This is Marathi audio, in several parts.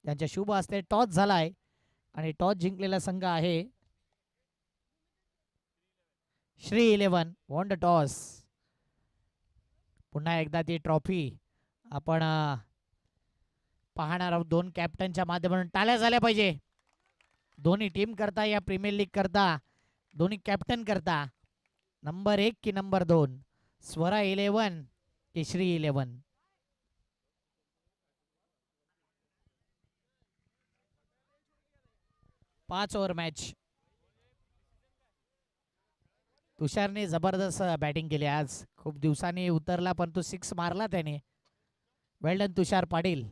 त्यांच्या शुभ हस्ते टॉस झालाय आणि टॉस जिंकलेला संघ आहे श्री 11 वॉन द टॉस. पुन्हा एकदा ती ट्रॉफी आपण पाहणार आहोत. दोन कॅप्टनच्या माध्यमातून टाळ्या झाल्या पाहिजे दोन्ही टीम करता, या प्रीमियर लीग करता, दोन्ही कॅप्टन करता. नंबर 1 की नंबर 2, स्वरा 11 की श्री 11. 5 over match. तुषारने जबरदस्त बॅटिंग केली आज. खूप दिवसांनी उतरला पण तो 6 मारला त्याने. Well done Tushar Patil.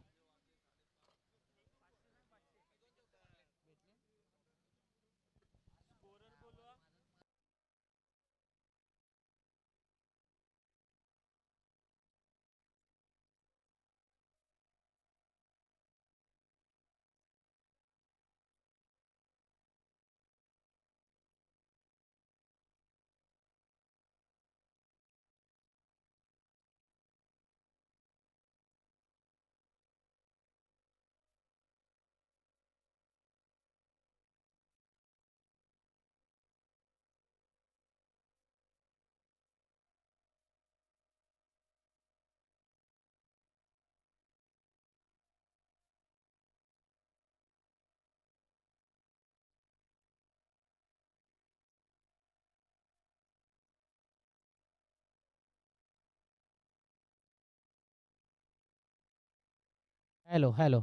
Hello hello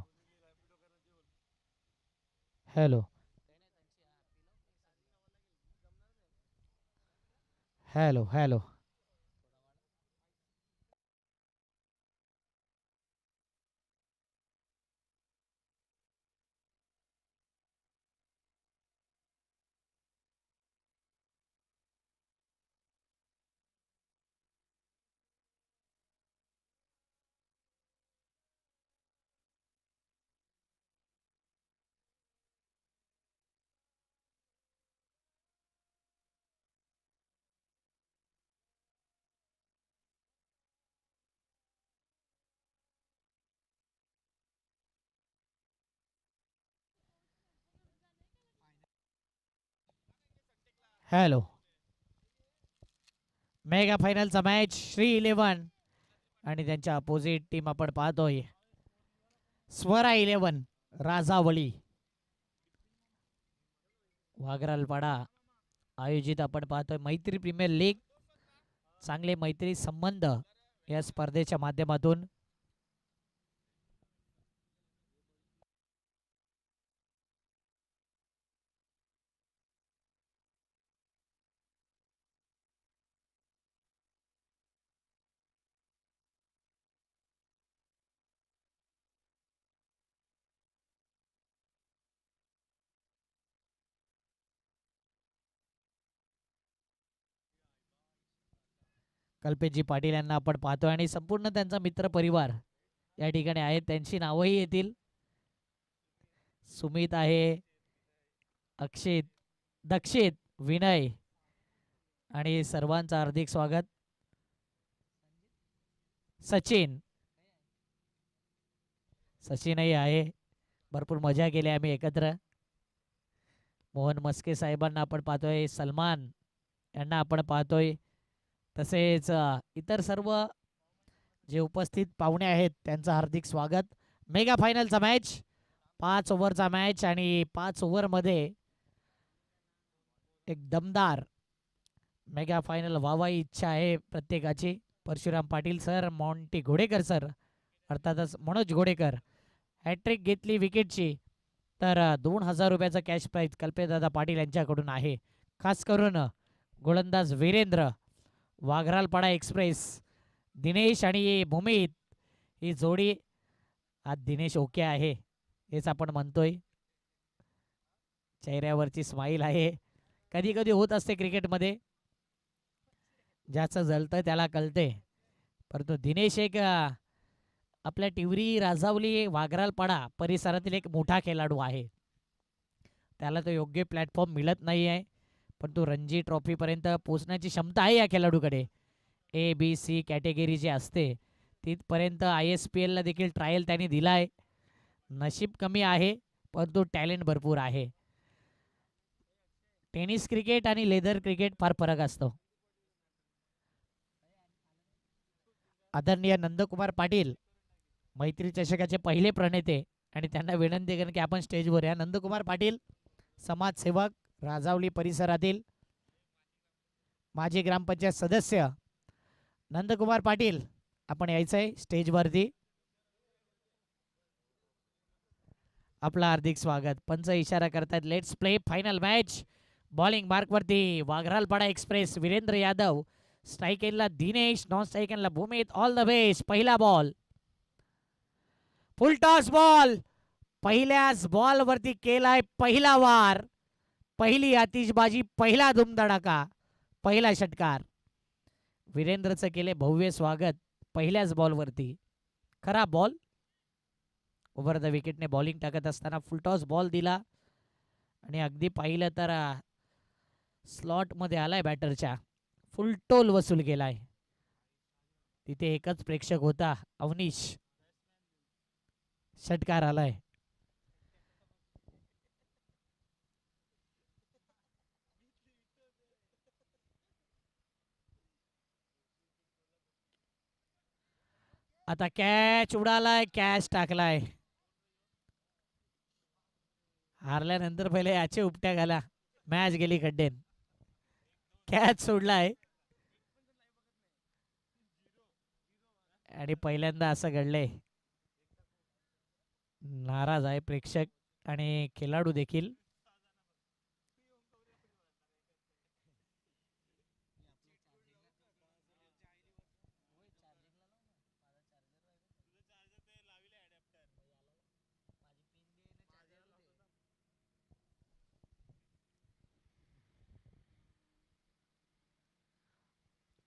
hello hello hello. Hello. Mega फायनलचा मॅच श्री 11 आणि त्यांच्या अपोजिट टीम आपण पाहतोय स्वरा 11 राजावळी वागरालपाडा आयोजित आपण पाहतोय मैत्री प्रीमियर लीग. चांगले मैत्री संबंध या स्पर्धेच्या माध्यमातून. कल्पेशजी पाटील यांना आपण पाहतोय आणि संपूर्ण त्यांचा मित्र परिवार या ठिकाणी आहेत. त्यांची नावही येतील. सुमित आहे, अक्षित, दक्षित, विनय आणि सर्वांचं हार्दिक स्वागत. सचिन, सचिनही आहे. भरपूर मजा केली आम्ही एकत्र. मोहन मस्के साहेबांना आपण पाहतोय, सलमान यांना आपण पाहतोय, तसेच इतर सर्व जे उपस्थित पाहुणे आहेत त्यांचं हार्दिक स्वागत. मेगा फायनलचा मॅच 5 ओव्हरचा मॅच आणि 5 ओव्हरमध्ये एक दमदार मेगा फायनल व्हावाही इच्छा आहे प्रत्येकाची. Parshuram Patil sir, Monty Ghodekar sir, अर्थातच मनोज घोडेकर हॅट्रिक घेतली विकेटची तर 2000 रुपयाचा कॅश प्राईज कल्पेशदादा पाटील यांच्याकडून आहे. खास करून गोलंदाज वीरेंद्र, वाघरालपाडा एक्सप्रेस, दिनेश आणि भूमित ही जोडी. आज दिनेश ओके आहे हेच आपण म्हणतोय. चेहऱ्यावरची स्माईल आहे. कधी कधी होत असते क्रिकेटमध्ये, ज्याचं जळतं त्याला कळते. परंतु दिनेश एक आपल्या टिवरी, राजावली, वाघरालपाडा परिसरातील एक मोठा खेळाडू आहे. त्याला तो योग्य प्लॅटफॉर्म मिळत नाही आहे, पण तो रणजी ट्रॉफीपर्यंत पोहोचण्याची क्षमता आहे या खेळाडूकडे. ABC कॅटेगरी जी असते तिथपर्यंत ISPLला देखील ट्रायल त्यांनी दिला आहे. नशीब कमी आहे परंतु टॅलेंट भरपूर आहे. टेनिस क्रिकेट आणि लेदर क्रिकेट फार फरक असतो. आदरणीय नंदकुमार पाटील मैत्री चषकाचे पहिले प्रणेते आणि त्यांना विनंती करेन की आपण स्टेजवर या. नंदकुमार पाटील समाजसेवक, राजावली परिसरातील माजी ग्रामपंचायत सदस्य नंदकुमार पाटील, आपण यायचंय स्टेजवरती. आपलं हार्दिक स्वागत. पंच इशारा करतायत let's play final match. Bowling मार्कवरती वाघरालपाडा एक्सप्रेस वीरेंद्र यादव, स्ट्राईक एंडला दिनेश, नॉन स्ट्राईक एंडला भूमित. All the best. पहिला बॉल फुल टॉस बॉल. पहिल्याच बॉल वरती केलाय पहिला वार, पहिली आतिषबाजी, पहिला धुमधडाका, पहिला षटकार. वीरेंद्रचं केले भव्य स्वागत पहिल्याच बॉल वरती. खरा बॉल ओव्हर द विकेटने बॉलिंग टाकत असताना फुलटॉस बॉल दिला आणि अगदी पाहिलं तर स्लॉट मध्ये आलाय बॅटरच्या. फुल टोल वसूल केलाय. तिथे एकच प्रेक्षक होता, अवनीश. षटकार आलाय. आता कॅच उडालाय, कॅच टाकलाय. हारल्यानंतर पहिले याचे उपट्या घाला, मॅच गेली खड्डेन. कॅच सोडलाय आणि पहिल्यांदा असं घडलंय. नाराज आहे प्रेक्षक आणि खेळाडू देखील.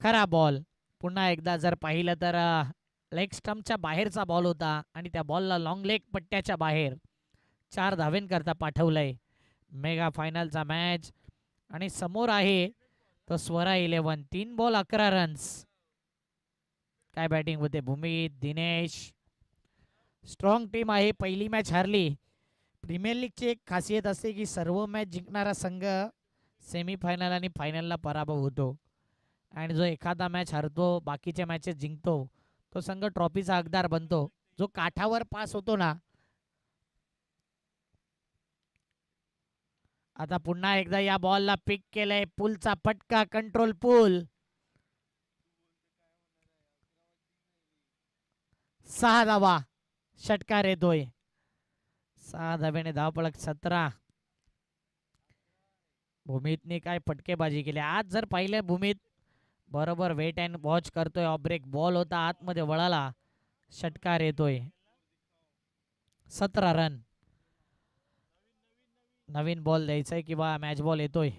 खरा बॉल. पुन्हा एकदा जर पाहिलं तर लेग स्टंपच्या बाहेरचा बॉल होता आणि त्या बॉलला लॉंग लेग पट्ट्याच्या बाहेर 4 धावेंकरता पाठवलंय. मेगा फायनलचा मॅच आणि समोर आहे तो स्वरा 11. 3 ball 11 runs. काय बॅटिंग होते भूमित, दिनेश. स्ट्रॉंग टीम आहे. पहिली मॅच हारली. प्रीमियर लीगची एक खासियत असते की सर्व मॅच जिंकणारा संघ सेमीफायनल आणि फायनलला पराभव होतो आणि जो एखादा मॅच हरतो, बाकीच्या मॅचेस जिंकतो, तो संघ ट्रॉफीचा हकदार बनतो. जो काठावर पास होतो ना. आता पुन्हा एकदा या बॉलला पिक केलंय. पुलचा फटका, कंट्रोल पूल. 6 धावा. षटकार येतोय. 6 धाब्याने धावपळक 17. भूमितने काय फटकेबाजी केली आज. जर पाहिलं भूमित बरोबर वेट अँड वॉच करतोय. ऑफ ब्रेक बॉल होता, आतमध्ये वळाला, षटकार येतोय. 17 रन. नवीन बॉल द्यायचाय किंवा मॅच बॉल येतोय.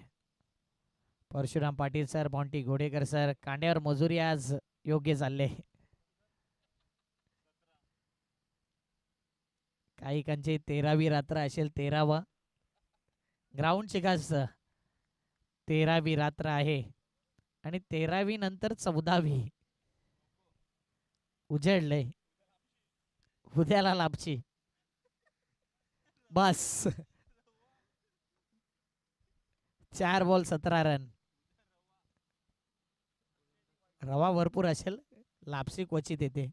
Parshuram Patil sir, Monty Ghodekar sir, कांड्यावर मजुरी आज योग्य चालले. काही कांची 13वी रात्र असेल. 13वा ग्राउंड शिकास 13वी रात्र आहे आणि 13वी नंतर 14वी उजळलंय. उद्याला लाभची बस. 4 बॉल 17 रन. रवा भरपूर असेल, लापसी क्वचित येते.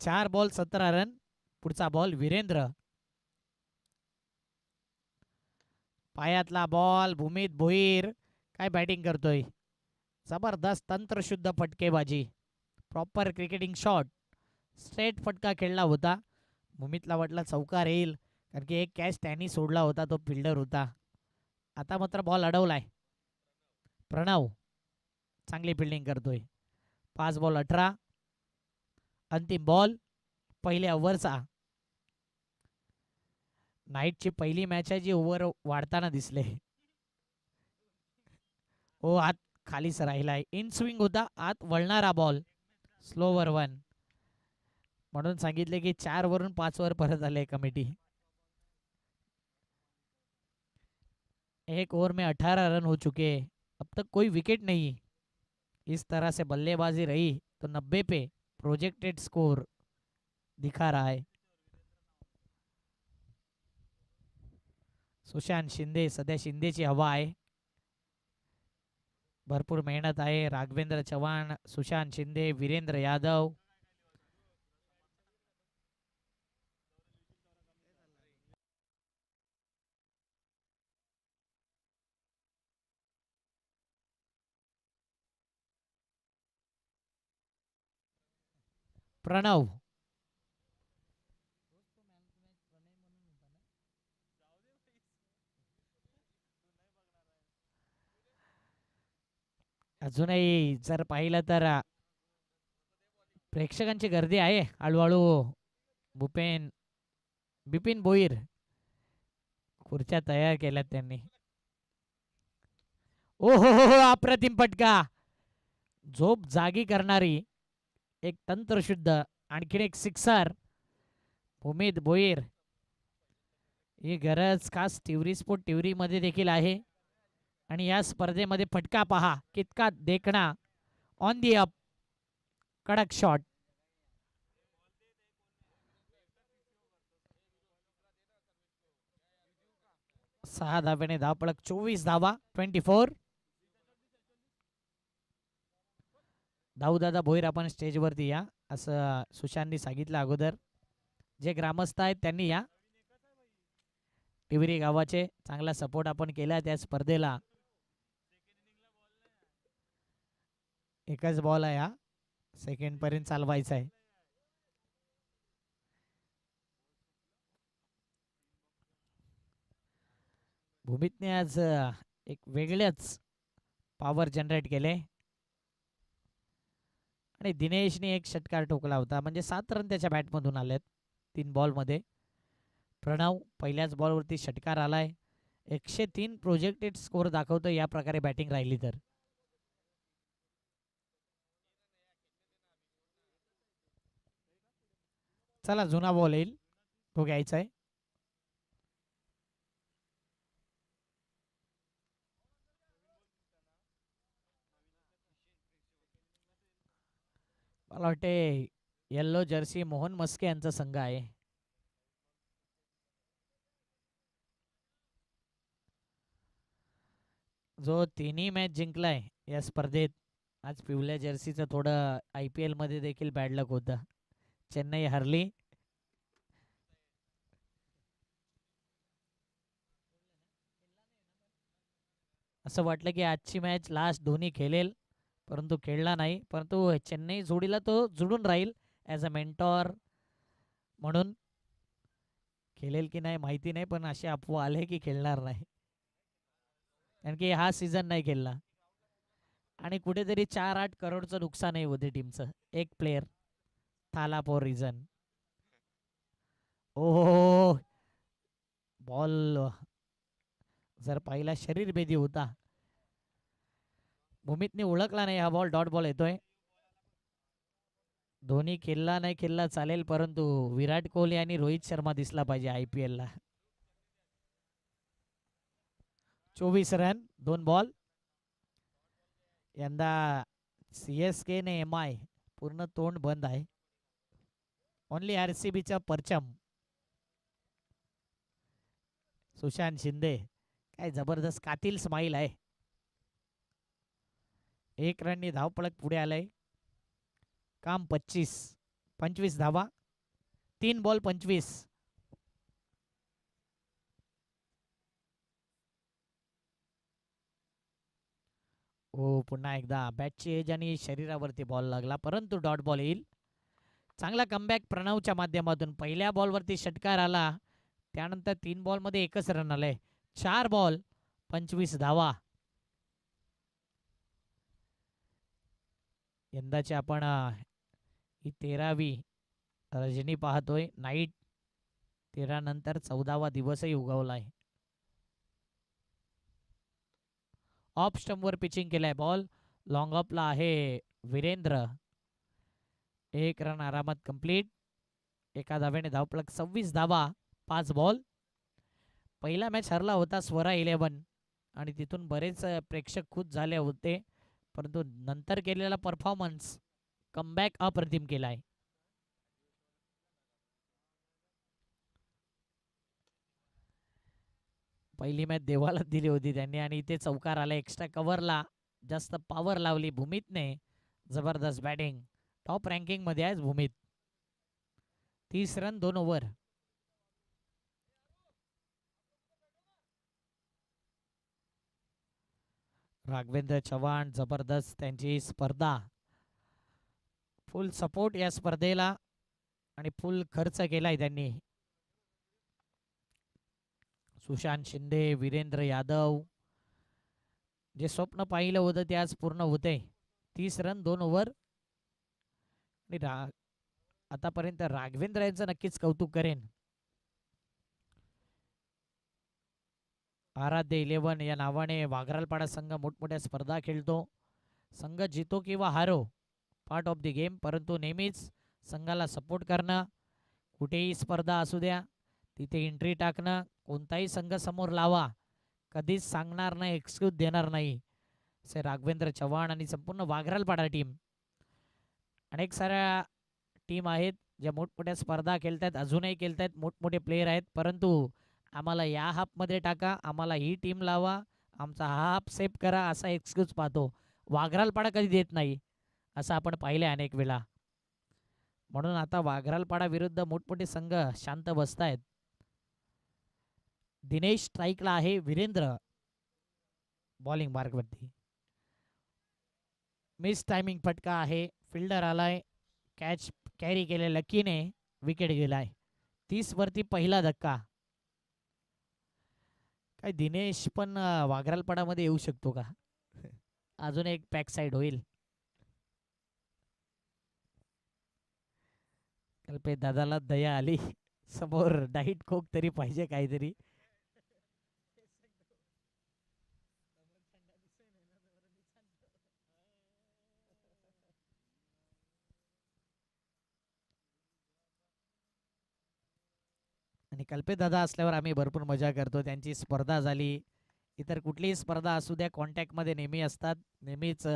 4 बॉल 17 रन. पुढचा बॉल वीरेंद्र. पायातला बॉल. भूमित भोईर काय बॅटिंग करतोय. जबरदस्त तंत्रशुद्ध फटकेबाजी, प्रॉपर क्रिकेटिंग शॉट. स्ट्रेट फटका खेळला होता. भूमितला वाटला चौकार येईल कारण की एक कॅच त्यांनी सोडला होता, तो फिल्डर होता. आता मात्र बॉल अडवलाय. प्रणव चांगली फिल्डिंग करतोय. 5 बॉल 18. अंतिम बॉल पहिल्या ओव्हरचा. नाईटची पहिली मॅच आहे जी ओव्हर वाढताना दिसले. हो, आत खाली राहिलाय. इन स्विंग होता, आत वळणारा बॉल. स्लोवर 1 म्हणून सांगितले की 4 वरून 5 वर परत आले कमिटी. 1 ओवर में 18 रन हो चुके. अब तक कोई विकेट नहीं. इस तरह से बल्लेबाजी रही तो 90 पे प्रोजेक्टेड स्कोर दिखा रहा है. सुशांत शिंदे, सध्या शिंदेची हवा आहे. भरपूर मेहनत आहे. राघवेंद्र चव्हाण, सुशांत शिंदे, वीरेंद्र यादव. प्रणव. अजूनही जर पाहिलं तर प्रेक्षकांची गर्दी आहे हळूहळू. भूपेन बिपिन भोईर खुर्च्या तयार केल्यात त्यांनी. ओ हो, अप्रतिम फटका. झोप जागी करणारी एक तंत्रशुद्ध आणखीन एक सिक्सर. भूमित भोईर. ही गरज खास टिवरी स्पोर्ट टिवरी मध्ये देखील आहे. आणि या स्पर्धेमध्ये फटका पहा कितका देखणा. ऑन दी अप, कडक शॉट. 6 धाब्याने धावपळक. 24 धावा. 24. दाऊदादा भोईर आपण स्टेजवरती या असं सुशांतनी सांगितलं अगोदर. जे ग्रामस्थ आहेत त्यांनी या. टिवरी गावाचे चांगला सपोर्ट आपण केला त्या स्पर्धेला. एकच बॉल आहे हा. सेकंड पर्यंत चालवायचा आहे. भूमितने आज एक वेगळेच पॉवर जनरेट केले. आणि दिनेशने एक षटकार ठोकला होता. म्हणजे 7 रन त्याच्या बॅटमधून आलेत 3 बॉलमध्ये. प्रणव पहिल्याच बॉलवरती षटकार आलाय. 103 प्रोजेक्टेड स्कोर दाखवतो या प्रकारे बॅटिंग राहिली तर. चला जुना बॉल येईल तो घ्यायचा आहे. मला वाटते येल्लो जर्सी मोहन मस्के यांचा संघ आहे. जो तिन्ही मॅच जिंकलाय या स्पर्धेत. आज पिवळ्या जर्सीचं थोडं IPL मध्ये देखील बॅड लक होतं. चेन्नई हरली. असं वाटलं की आजची मॅच लास्ट धोनी खेळेल परंतु खेळला नाही. परंतु चेन्नई जोडीला तो जुडून राहील ॲज अ मेंटॉर म्हणून. खेळेल की नाही माहिती नाही पण असे अफवा आले की खेळणार नाही. कारण की हा सीझन नाही खेळला. आणि कुठेतरी 4-8 करोडचं नुकसान आहे होते टीमचं. एक प्लेयर थाला फॉर रिझन. ओहो, बॉल जर पाहिला शरीर भेदी होता. भूमितने ओळखला नाही हा बॉल. डॉट बॉल येतोय. धोनी खेळला नाही खेळला चालेल परंतु विराट कोहली आणि रोहित शर्मा दिसला पाहिजे IPL ला. 24 रन 2 बॉल. यंदा CSK ने MI पूर्ण तोंड बंद आहे. ओनली RCBचा परचम. सुशांत शिंदे काय जबरदस्त कातिल स्माईल आहे. 1 रननी धावपळक पुढे आलाय. काम 25 धावा. 3 बॉल 25. हो पुन्हा एकदा बॅटची एज आणि शरीरावरती बॉल लागला परंतु डॉट बॉल येईल. चांगला कमबॅक प्रणवच्या माध्यमातून. पहिल्या बॉलवरती षटकार आला त्यानंतर 3 बॉलमध्ये एकच रन आलाय. 4 बॉल 25 धावा. यंदाची आपण ही 13वी रजनी पाहतोय. नाईट 13 नंतर 14वा दिवसही उगवलाय. ऑफ स्टंपवर पिचिंग केलाय बॉल. लॉंग ऑफला आहे वीरेंद्र. 1 रन आरामात कंप्लीट. एका धाव्याने धावपळक. 26 धावा 5 बॉल. पहिला मॅच हरला होता स्वरा 11 आणि तिथून बरेच प्रेक्षक खुश झाले होते परंतु नंतर केलेला परफॉर्मन्स कमबॅक अप्रतिम केलाय. पहिली मॅच देवाला दिली होती त्यांनी आणि इथे चौकार आला एक्स्ट्रा कव्हरला. जास्त पॉवर लावली भूमीतने. जबरदस्त बॅटिंग. टॉप रँकिंग मध्ये आहे भूमीत. 30 रन 2 ओव्हर. राघवेंद्र चव्हाण जबरदस्त त्यांची स्पर्धा. फुल सपोर्ट या स्पर्धेला आणि फुल खर्च केलाय त्यांनी. सुशांत शिंदे, वीरेंद्र यादव, जे स्वप्न पाहिलं होतं ते आज पूर्ण होते. 30 रन 2 ओव्हर. आतापर्यंत राघवेंद्र यांचं नक्कीच कौतुक करेन. आराध्य 11 या नावाने वाघरालपाडा संघ मोठमोठ्या स्पर्धा खेळतो. संघ जितो किंवा हारो, पार्ट ऑफ द गेम, परंतु नेहमीच संघाला सपोर्ट करणं. कुठेही स्पर्धा असू द्या तिथे एंट्री टाकणं. कोणताही संघ समोर लावा, कधीच सांगणार नाही, एक्सक्यूज देणार नाही, असे राघवेंद्र चव्हाण आणि संपूर्ण वाघरालपाडा टीम. अनेक साऱ्या टीम आहेत ज्या मोठमोठ्या स्पर्धा खेळतात, अजूनही खेळतात, मोठमोठे प्लेयर आहेत, परंतु आम्हाला या हाफमध्ये टाका, आम्हाला ही टीम लावा, आमचा हा हाफ सेफ करा, असा एक्सक्यूज पाहतो. वाघरालपाडा कधी देत नाही, असं आपण पाहिले अनेक वेळा. म्हणून आता वाघरालपाडा विरुद्ध मोठमोठे संघ शांत बसतायत. दिनेश स्ट्राईकला आहे, वीरेंद्र बॉलिंग मार्कवरती. मिस टायमिंग फटका आहे, फिल्डर आलाय, कॅच कॅरी केले लकीने, विकेट गेलाय. 30 वरती पहिला धक्का. काय दिनेश पण वाघरालपाडामध्ये येऊ शकतो का? अजून एक पॅक साईड होईल. कल्पे दादाला दया आली, समोर डाईट कोक तरी पाहिजे काहीतरी. आणि कल्पे दादा असल्यावर आम्ही भरपूर मजा करतो. त्यांची स्पर्धा झाली, इतर कुठलीही स्पर्धा असू द्या, कॉन्टॅक्टमध्ये नेहमी असतात, नेहमीच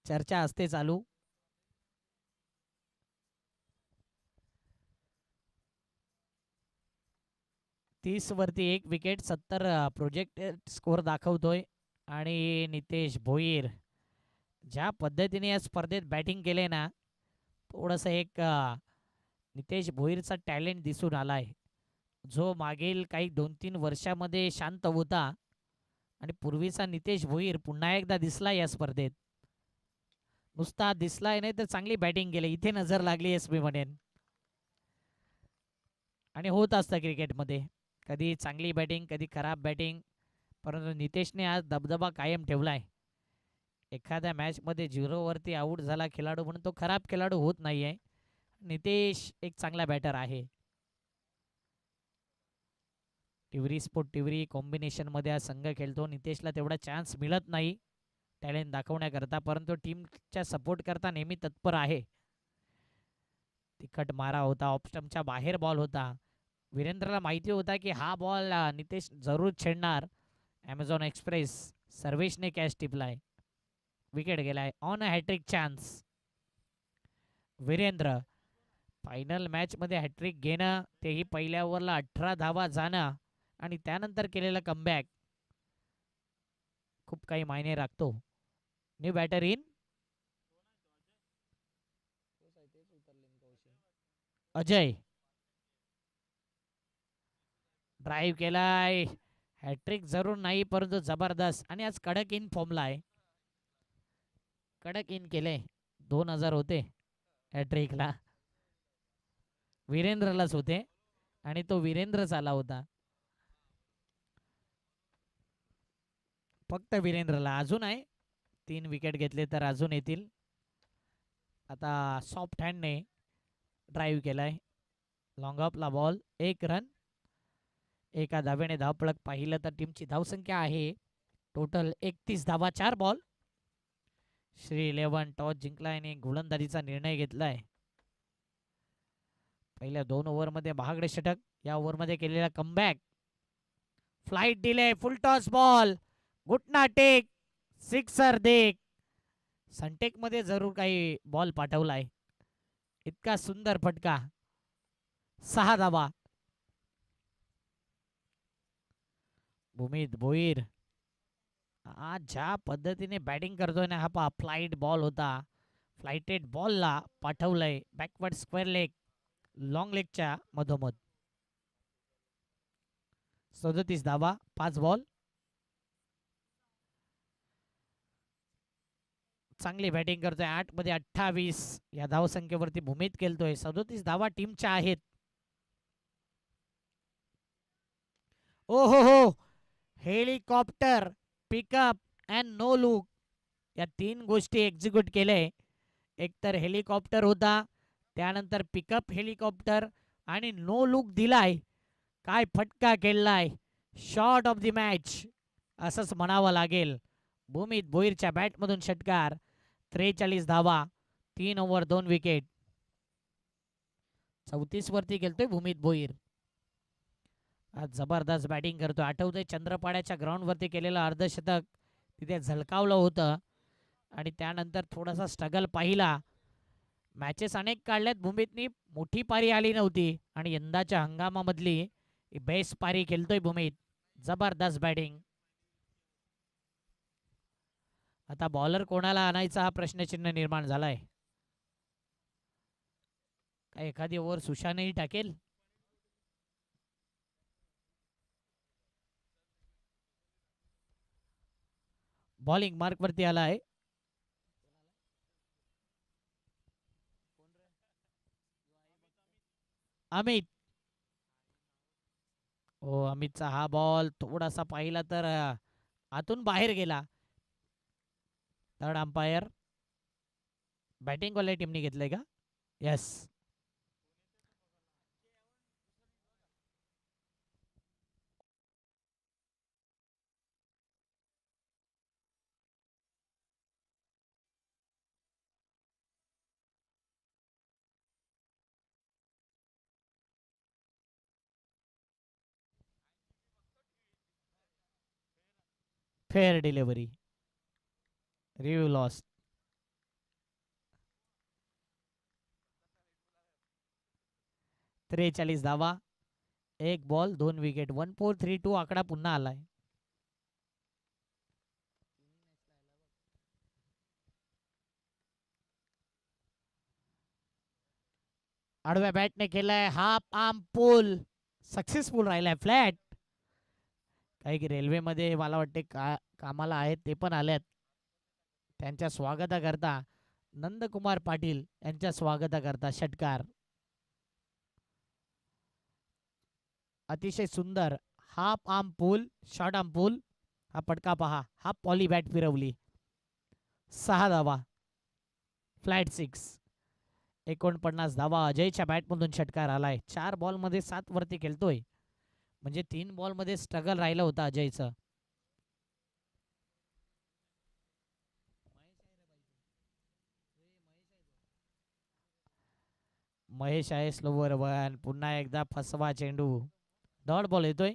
चर्चा असते चालू. तीस वरती 1 विकेट, 70 प्रोजेक्टेड स्कोअर दाखवतोय. आणि नितेश भोईर ज्या पद्धतीने या स्पर्धेत बॅटिंग केले ना, थोडंसं एक नितेश भोईरचा टॅलेंट दिसून आलाय, जो मागील काही 2-3 वर्षामध्ये शांत होता. आणि पूर्वीचा नितेश भोईर पुन्हा एकदा दिसला या स्पर्धेत. नुसता दिसलाय नाही तर चांगली बॅटिंग केली, इथे नजर लागली एस बी म्हणेन. आणि होत असतं क्रिकेटमध्ये, कधी चांगली बॅटिंग, कधी खराब बॅटिंग, परंतु नितेशने आज दबदबा कायम ठेवलाय. एखाद्या मॅचमध्ये 0 वरती आऊट झाला खेळाडू म्हणून तो खराब खेळाडू होत नाहीये. नितेश एक चांगला बॅटर आहे. टिवरी स्पोर्ट टिवरी कॉम्बिनेशनमध्ये हा संघ खेळतो. नितेशला तेवढा चान्स मिळत नाही टॅलेंट दाखवण्याकरता, परंतु टीमच्या सपोर्ट करता नेहमी तत्पर आहे. तिखट मारा होता, ऑप्स्टमच्या बाहेर बॉल होता. वीरेंद्रला माहिती होता की हा बॉल नितेश जरूर छेडणार. ॲमेझॉन एक्सप्रेस सर्वेशने कॅच टिपलाय, विकेट गेलाय. On a hat-trick chance. Virendra final मॅचमध्ये हॅट्रिक घेणं, तेही पहिल्या ओव्हरला 18 धावा जाणं आणि त्यानंतर केलेला कमबॅक खूप काही मायने राखतो. New batter in Ajay. Drive केलाय, हॅट्रिक जरूर नाही परंतु जबरदस्त. आणि आज कडक इन फॉर्मला आहे, कडक इन केले. 2000 होते हॅट्रिकला, वीरेंद्रलाच होते आणि तो वीरेंद्रच आला होता. फक्त वीरेंद्रला अजून आहे, 3 विकेट घेतले तर अजून येतील. आता सॉफ्ट हँडने ड्राईव्ह केलाय, लॉंग ऑफला बॉल, 1 रन. एका धावेने धावपळक पाहिलं तर टीमची धावसंख्या आहे टोटल 31 धावा, 4 बॉल. श्री 11 टॉस जिंकलाय आणि गोलंदाजीचा निर्णय घेतलाय. पहिल्या 2 ओव्हरमध्ये महागडे षटक, या ओव्हरमध्ये केलेला कमबॅक. फ्लाइट दिले, फुल टॉस बॉल, घुटना टेक, सिक्सर देख. सनटेक मध्ये जरूर काही बॉल पाठवलाय. इतका सुंदर फटका, 6 धावा. भूमित भोईर हा ज्या पद्धतीने बॅटिंग करतोय ना, हा पहा फ्लाईट बॉल होता, फ्लाइटेड बॉलला पाठवलंय बॅकवर्ड स्क्वेअर लेग, लॉंग लेगच्या मधोमध. 37 धावा 5 बॉल. चांगली बॅटिंग करतोय, 8 मध्ये 28 या धावसंख्येवरती भूमित खेळतोय. 37 धावा टीमच्या आहेत. ओ हो, helicopter, pickup and no look या 3 गोष्टी एक्झिक्यूट केले. एकतर हेलिकॉप्टर होता, त्यानंतर पिकअप हेलिकॉप्टर आणि नो लुक दिलाय. काय फटका खेळलाय, शॉट ऑफ द मॅच असंच म्हणावं लागेल. भूमित भोईरच्या बॅटमधून षटकार. 43 धावा, 3 ओव्हर 2 विकेट. 34 वरती खेळतोय भूमित भोईर. आज जबरदस्त बॅटिंग करतोय. आठवतंय चंद्रपाड्याच्या ग्राउंड वरती केलेलं अर्धशतक तिथे झलकावलं होतं आणि त्यानंतर थोडासा स्ट्रगल पाहिला. मॅचेस अनेक काढल्यात भूमितनी, मोठी पारी आली नव्हती आणि यंदाच्या हंगामामधली बेस्ट पारी खेळतोय भूमित. जबरदस्त बॅटिंग. आता बॉलर कोणाला आणायचा हा प्रश्नचिन्ह निर्माण झालाय. काय एखादी ओव्हर सुशानही टाकेल. बॉलिंग मार्क वरती आला आहे. अमित. हो, अमितचा हा बॉल थोडासा पाहिला तर आतून बाहेर गेला. थर्ड अंपायर बॅटिंग वाल्या टीमने घेतलंय का? Yes. Fair delivery. Review lost. 43 धावा, 1 बॉल 2 विकेट. 1432 आकडा पुन्हा आलाय. आडव्या बॅटने केलाय हाफ आर्म पुल, सक्सेसफुल राहिलाय. फ्लॅट. काही की रेल्वेमध्ये मला वाटते कामाला आहेत ते पण आल्यात. त्यांच्या स्वागताकरता नंदकुमार पाटील यांच्या स्वागताकरता षटकार. अतिशय सुंदर हाफ आर्म पूल, शॉर्ट आर्म पूल. हा पटका पहा, हा पॉली बॅट फिरवली. 6 धावा, फ्लॅट 6. 49 धावा अजयच्या बॅटमधून षटकार आलाय. 4 बॉलमध्ये 7 वरती खेळतोय, म्हणजे 3 बॉलमध्ये स्ट्रगल राहिलं होतं अजयचं. महेश आहे स्लोवर वन. पुन्हा एकदा फसवा चेंडू. डॉट बॉल येतोय.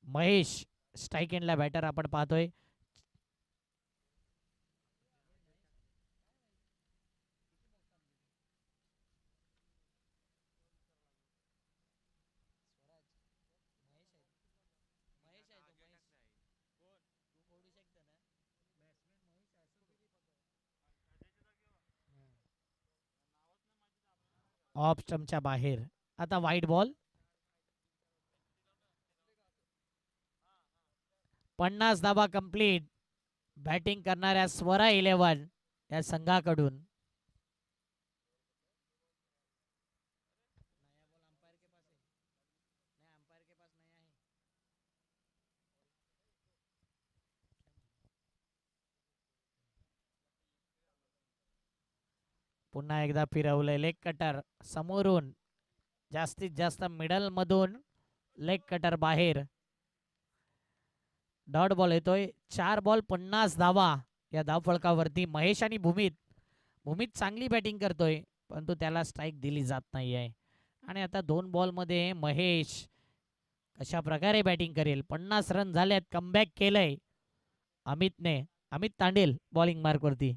महेश स्ट्राईक एंडला बॅटर आपण पाहतोय. ऑफ स्टंपच्या बाहेर. आता वाईट बॉल. 50 धावा कंप्लीट बॅटिंग करणाऱ्या स्वरा 11 या संघाकडून. पुन्हा एकदा फिरवलंय लेग कटर समोरून, जास्तीत जास्त मिडल मधून लेग कटर बाहेर. डॉट बॉल येतोय. 4 बॉल 50 धावा या धावफलकावरती. महेश आणि भूमित. भूमित चांगली बॅटिंग करतोय, परंतु त्याला स्ट्राईक दिली जात नाहीये. आणि आता 2 बॉलमध्ये महेश कशा प्रकारे बॅटिंग करेल. 50 रन झालेत, कमबॅक केलंय अमितने. अमित तांडेल बॉलिंग मार्कवरती.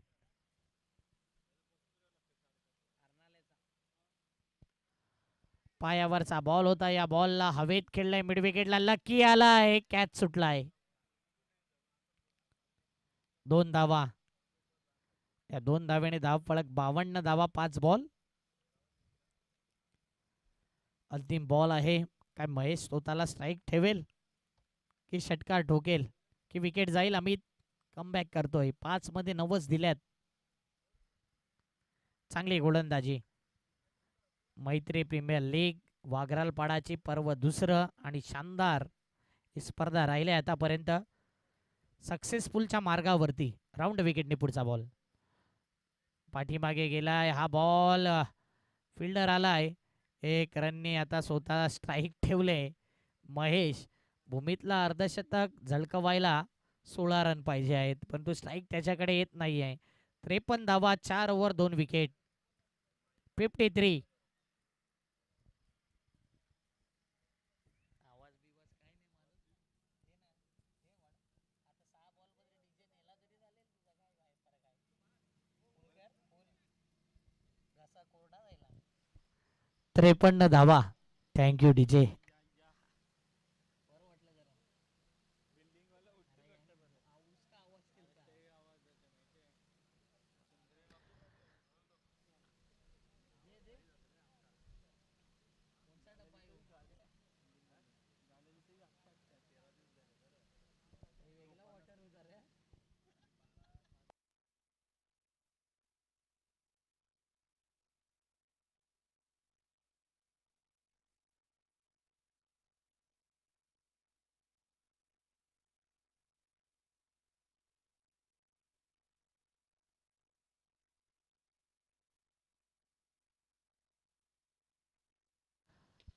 पायावरचा बॉल होता. या बॉलला हवेत खेळलाय मिड विकेटला. लकी आलाय. कॅच सुटलाय. 2 धावा. या 2 धाव्याने धाव फलक 52 धावा 5 बॉल. अंतिम बॉल आहे. काय महेश स्वतःला स्ट्राईक ठेवेल की षटकार ठोकेल की विकेट जाईल? अमित कमबॅक करतोय. 5 मध्ये 90 दिल्यात. चांगली गोलंदाजी. मैत्री प्रीमियर लीग वाघरालपाडाची पर्व दुसरं आणि शानदार ही स्पर्धा राहिली आतापर्यंत सक्सेसफुलच्या मार्गावरती. राऊंड विकेटने पुढचा बॉल पाठीमागे गेलाय. हा बॉल फिल्डर आलाय. 1 रनने आता स्वतः स्ट्राईक ठेवले. महेश भूमीतला अर्धशतक झळकवायला 16 रन पाहिजे आहेत, परंतु स्ट्राईक त्याच्याकडे येत नाही आहे. 53 धावा 4 ओव्हर 2 विकेट. 53. त्रेपन्न धावा. Thank you DJ.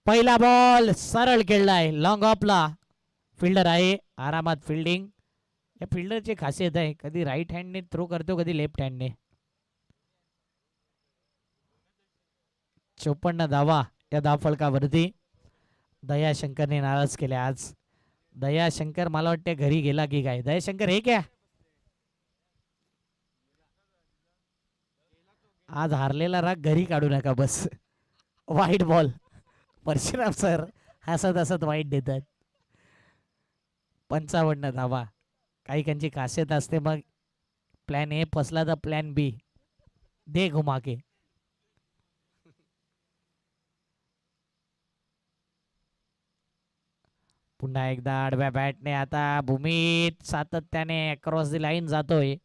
पहिला बॉल सरळ खेळलाय. लॉंग ऑफला फिल्डर आहे. आरामात फिल्डिंग. या फिल्डरची खासियत आहे, कधी राईट हँडने थ्रो करतो, कधी लेफ्ट हँडने. 54 धावा या धावफलकावरती. दयाशंकरने नाराज केले आज. दयाशंकर मला वाटते घरी गेला की काय. दयाशंकर हे क्या आज हारलेला राग घरी काढू नका बस. वाईट बॉल. परशुराम सर हसत हसत वाईट देतात. 55 धावा. काही कांची खासियत असते, मग प्लॅन ए फसला तर प्लॅन बी दे घुमा के. पुन्हा एकदा आडव्या बॅटने आता भूमीत सातत्याने क्रॉस दी लाईन जातोय.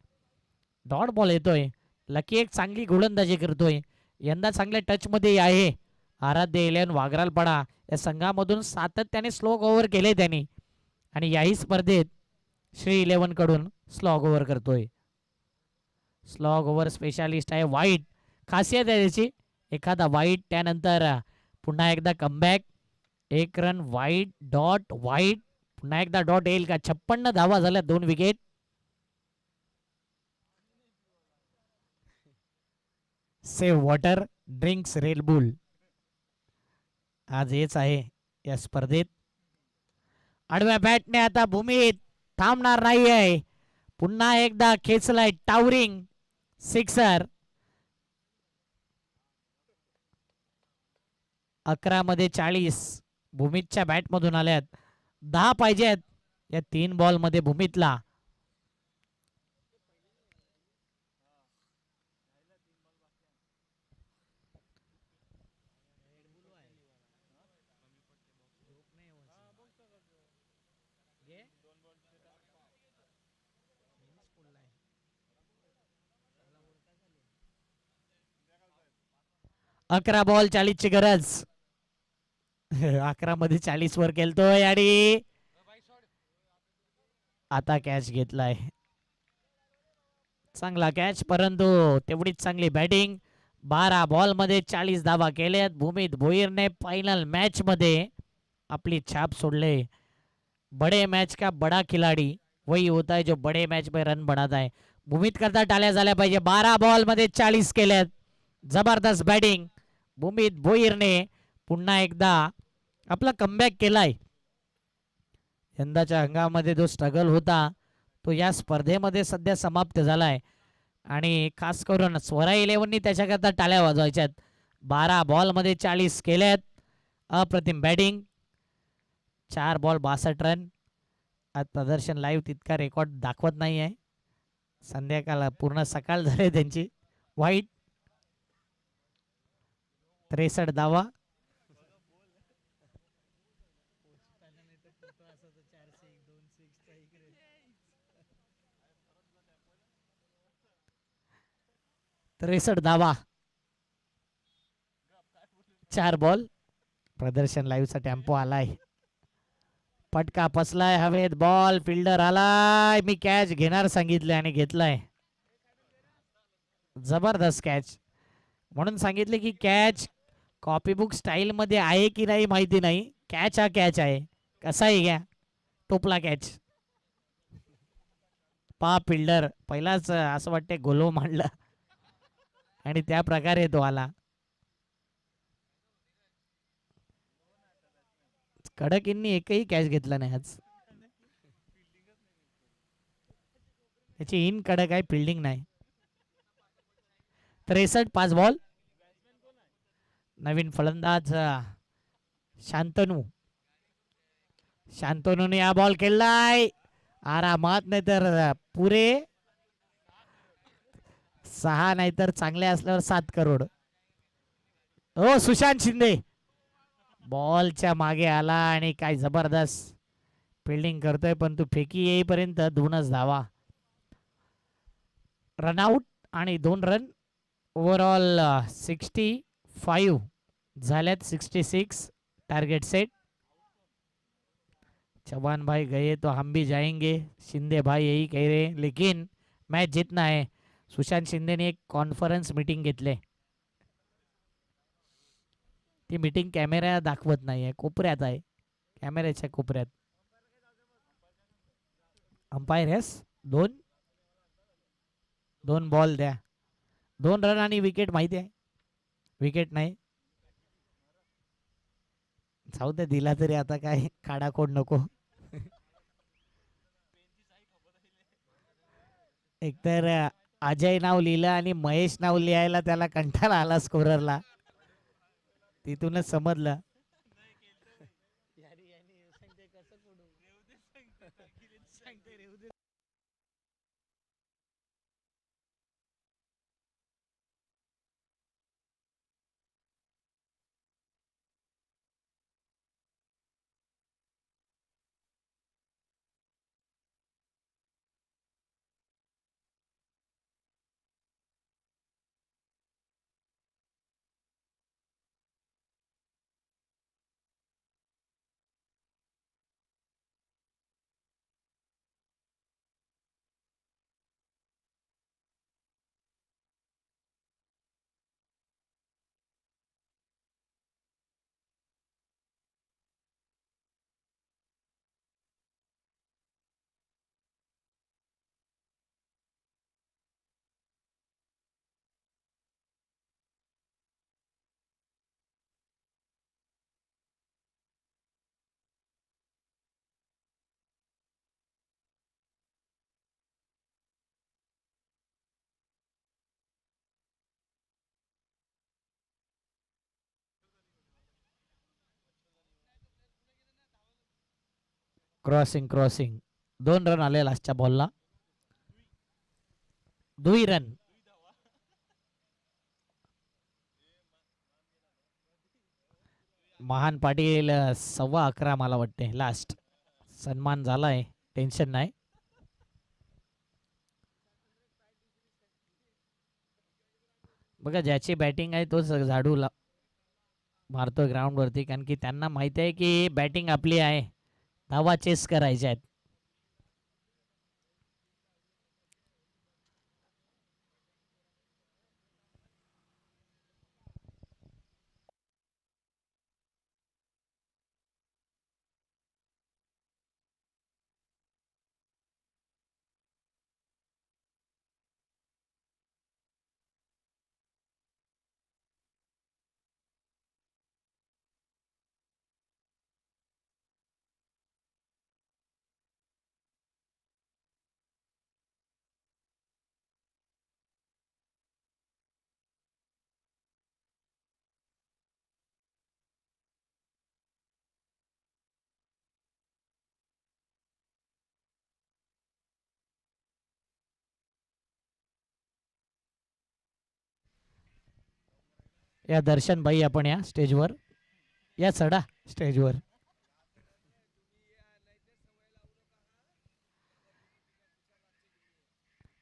डॉट बॉल येतोय. लकी एक चांगली गोलंदाजी करतोय. यंदा चांगल्या टच मध्ये आहे. आराध्य इलेव्हन वाघरालपाडा या संघामधून सातत्याने स्लॉग ओव्हर केले त्यांनी, आणि याही स्पर्धेत श्री 11 कडून स्लॉग ओव्हर करतोय. स्लॉग ओव्हर स्पेशालिस्ट आहे. वाईट खासियत आहे त्याची. एखादा वाईट, त्यानंतर पुन्हा एकदा कमबॅक. 1 रन वाईट, डॉट वाईट, पुन्हा एकदा डॉट येईल का? 56 धावा झाल्या 2 wicket. Save water drinks Red Bull आज हेच आहे या स्पर्धेत. आडव्या बॅटने आता भूमीत थांबणार नाही आहे. पुन्हा एकदा खेचलाय टावरिंग सिक्सर. 11 मध्ये 40 भूमीतच्या बॅटमधून आल्यात. 10 पाहिजेत या 3 बॉल मध्ये भूमीतला. अकरा बॉल 40 ची गरज. 11 मध्ये 40 वर खेळतोय आणि आता कॅच घेतलाय. चांगला कॅच, परंतु तेवढीच चांगली बॅटिंग. 12 बॉल मध्ये 40 धावा केल्यात. भूमीत भोईरने फायनल मॅच मध्ये आपली छाप सोडले. बड़े मैच का बड़ा खिलाड़ी वही होता है जो बड़े मैच में रन बनाता है. भूमीत करता टाळ्या झाल्या पाहिजे. 12 बॉल मध्ये 40 केल्यात. जबरदस्त बॅटिंग. भूमीत भोईरने पुन्हा एकदा आपला कमबॅक केलाय. यंदाच्या हंगामामध्ये जो स्ट्रगल होता तो या स्पर्धेमध्ये सध्या समाप्त झालाय, आणि खास करून स्वरा 11नी त्याच्याकरता टाळ्या वाजवायच्यात. 12 बॉल मध्ये 40 केल्यात. अप्रतिम बॅटिंग. 4 ball 62 run. आज प्रदर्शन लाईव्ह तितका रेकॉर्ड दाखवत नाही आहे. संध्याकाळ पूर्ण सकाळ झाली त्यांची. वाईट. 63 धावा. त्रेसष्ट धावा. 4 बॉल. प्रदर्शन लाईव्हचा टेम्पो आलाय. पटका फसलाय हवेत. बॉल फिल्डर आलाय. मी कॅच घेणार सांगितले आणि घेतलाय. जबरदस्त कॅच. म्हणून सांगितले की कॅच कॉपीबुक स्टाईल मध्ये आहे की नाही माहिती नाही. कॅच हा कॅच आहे. कसाही घ्या. टोपला कॅच. पा फिल्डर पहिलाच असं वाटते गोलो मांडला आणि त्या प्रकारे तो आला. कडक यांनी एकही कॅच घेतला नाही आज. त्याची इन कडक आहे, फिल्डिंग नाही. 63 5 बॉल. नवीन फलंदाज शांतनू. शांतनूने हा बॉल केलाय आरामात. नाही तर पुरे 6 नाही तर चांगले असल्यावर 7 करोड. हो सुशांत शिंदे बॉलच्या मागे आला आणि काय जबरदस्त फिल्डिंग करतोय. पण तू फेकी येईपर्यंत 2च धावा. रनआउट आणि 2 रन. ओव्हरऑल 65 झाल्यात. 66 टार्गेट सेट. चौहान भाई गए तो हम भी जाएंगे. शिंदे भाई यही कह रहे लेकिन मैच जीतना है. सुशांत शिंदेने एक कॉन्फरन्स मीटिंग घेतले. ती मीटिंग कॅमेरा दाखवत नाहीये. कोपऱ्यात आहे. कॅमेऱ्याच्या कोपऱ्यात. Umpire yes. 2 बॉल द्या. 2 रन आणि विकेट माहिती आहे. विकेट नाही. जाऊ दे दिला तरी आता काय काढाकोड नको. एकतर अजय नाव लिहिलं आणि महेश नाव लिहायला त्याला कंटाळा आला स्कोररला. तिथूनच समजलं. क्रॉसिंग 2 रन आले लास्टच्या बॉलला. 2 रन. महान पाटील 11:15 मला वाटते लास्ट. सन्मान झालाय. टेन्शन नाही. बघा ज्याची बॅटिंग आहे तोच झाडू मारतोय ग्राउंड वरती. कारण की त्यांना माहिती आहे की बॅटिंग आपली आहे. धावा चेस करायच्या आहेत. या दर्शन भाई आपण या स्टेजवर या चढा स्टेजवर.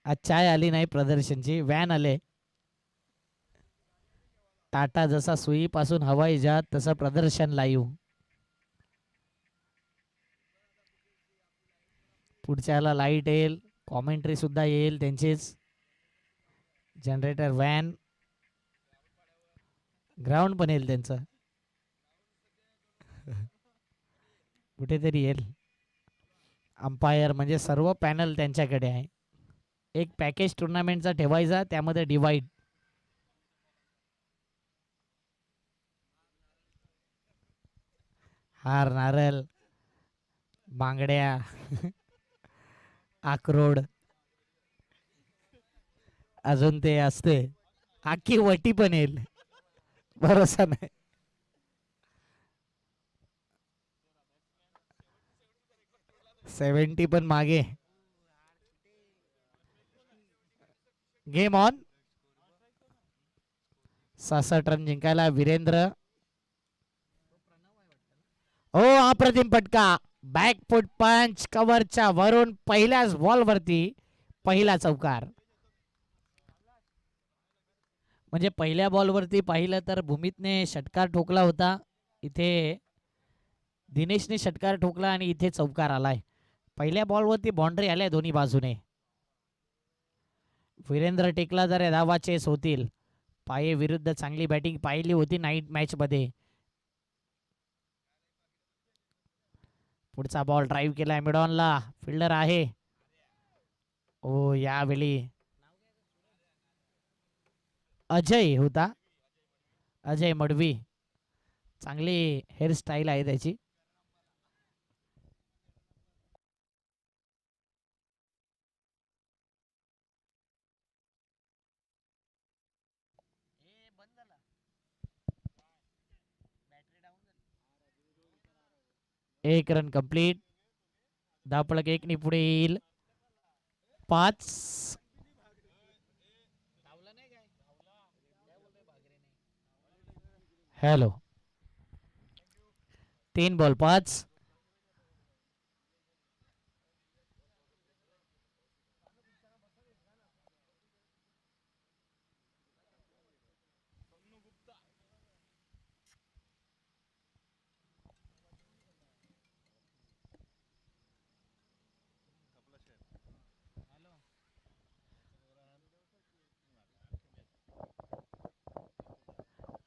आज चाय आली नाही प्रदर्शनची व्हॅन आले. टाटा जसा सुईपासून हवाई जहाज तसं प्रदर्शन लाईव्ह. पुढच्याला लाईट येईल कॉमेंट्री सुद्धा येईल त्यांचीच. जनरेटर व्हॅन ग्राउंड पण येईल त्यांचं कुठेतरी येईल. अंपायर म्हणजे सर्व पॅनल त्यांच्याकडे आहे. एक पॅकेज टुर्नामेंटचा ठेवायचा त्यामध्ये डिवाइड. हार नारळ बांगड्या आक्रोड अजून ते असते आखी वटी पण येईल भरोसा नाही. सेव्हन्टी पण मागे. Game on. 66 रन जिंकायला वीरेंद्र. हो अप्रतिम फटका. बॅकफुट पंच कव्हरच्या वरून पहिल्याच बॉल वरती पहिला चौकार. म्हणजे पहिल्या बॉलवरती पाहिलं तर भूमितने षटकार ठोकला होता. इथे दिनेशने षटकार ठोकला आणि इथे चौकार आलाय. पहिल्या बॉलवरती बाउंड्री आल्या दोन्ही बाजूने. वीरेंद्र टेकला जर धावा चेस होतील. पाये विरुद्ध चांगली बॅटिंग पाहिली होती नाईट मॅच मध्ये. पुढचा बॉल ड्राईव्ह केलाय मिडॉनला. फिल्डर आहे. ओ यावेळी अजय होता. अजय मडवी. चांगली हेअरस्टाईल आहे त्याची. एक रन कंप्लीट. धापळक एक नि पुढे येईल. 5. Hello 3 ball 5.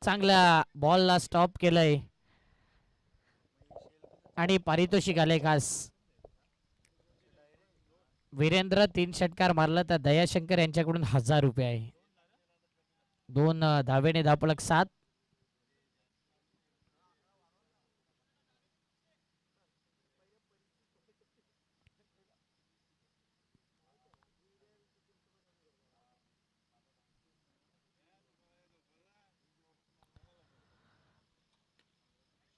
चांगल्या बॉलला स्टॉप केलंय आणि पारितोषिक आले खास. वीरेंद्र 3 षटकार मारला तर दयाशंकर यांच्याकडून 1000 रुपये आहे. 2 धावेने धापळक 7.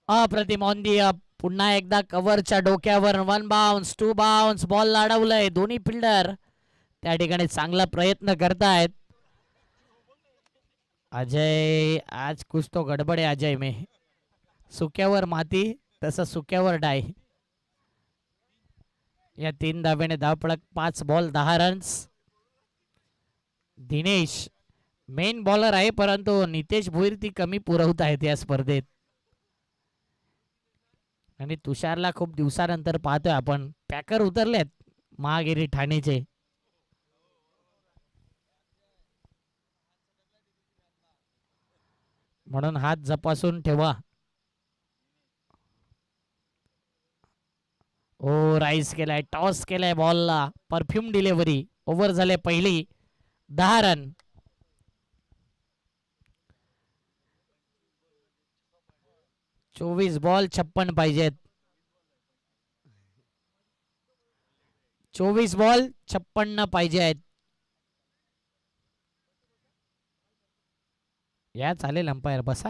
अप्रतिम ऑन दी अप. पुन्हा एकदा कव्हरच्या डोक्यावर 1 बाउन्स 2 बाउन्स बॉल अडवलंय. दोन्ही फिल्डर त्या ठिकाणी चांगला प्रयत्न करतायत. अजय आज कुछ तो गडबड आहे अजय में. सुक्यावर माती तसं सुक्यावर डाय. या 3 धावेने धावपळक 5 ball 10 runs. Dinesh main bowler आहे परंतु नितेश भोईर ती कमी पुरवत आहेत या स्पर्धेत. आणि तुषारला खूप दिवसानंतर पाहतोय आपण. पॅकर उतरलेत महागिरी ठाणेचे. म्हणून हात जपासून ठेवा. ओ राईस केलाय टॉस केलाय बॉलला. Perfume delivery. ओव्हर झाले पहिली. 10 रन. 24 बॉल 56 पाहिजेत. 24 बॉल 56 पाहिजे आहेत. या चालेल अंपायर बसा.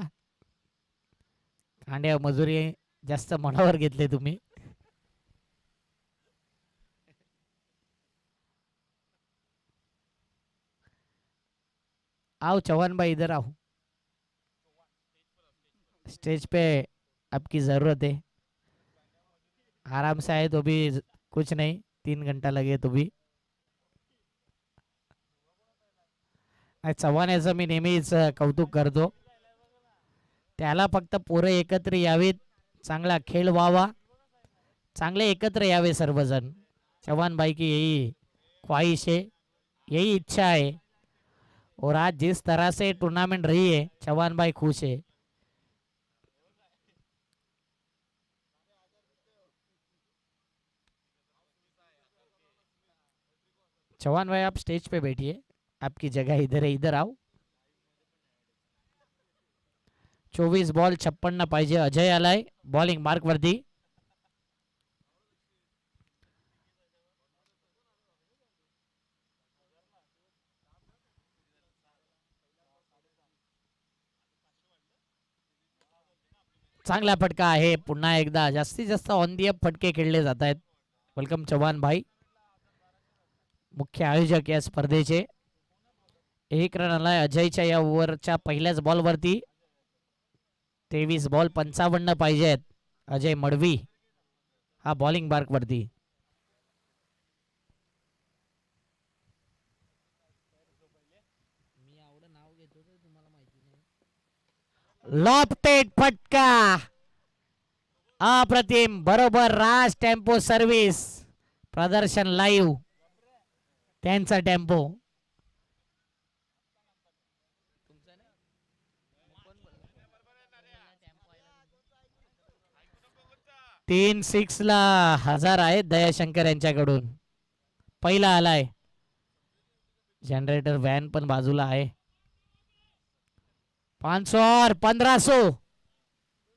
कांड्या मजुरी जास्त मनावर घेतले तुम्ही. आओ चौहान भाई इधर आओ. स्टेज पे आपकी ज़रूरत है। आराम से आए तो भी कुछ नहीं, 3 घंटा लगे तो भी। चव्हाण याचं मी नेहमीच कौतुक करतो. त्याला फक्त पोरं एकत्र यावीत, चांगला खेळ व्हावा, चांगले एकत्र यावे सर्वजण. चौहान भाई की यही ख्वाहिश है, यही इच्छा है। और आज जिस तरह से टूर्नामेंट रही है, चौहान भाई खुश है। चौहान भाई आप स्टेज पे बैठिए, आपकी जगह इधर है, इधर आओ। 24 बॉल 56 पाहिजे. अजय आलाय बॉलिंग मार्क वरती. चांगला फटका आहे. पुन्हा एकदा जास्तीत जास्त ऑन दी अप फटके खेळले जात आहेत. वेलकम चव्हाण भाई, मुख्य आयोजक या स्पर्धेचे. एक रन आलाय अजयच्या या ओव्हरच्या पहिल्याच बॉलवरती. 23 बॉल 55 पाहिजेत. अजय मडवी हा बॉलिंग मार्क वरती. लॉफ्टेड फटका अप्रतिम, बरोबर. राज टेम्पो सर्व्हिस प्रदर्शन लाईव्ह, त्यांचा टेम्पो. 3 6 ला 1000 आहेत दयाशंकर यांच्याकडून. पहिला आलाय. जनरेटर व्हॅन पण बाजूला आहे. 500 और 1500,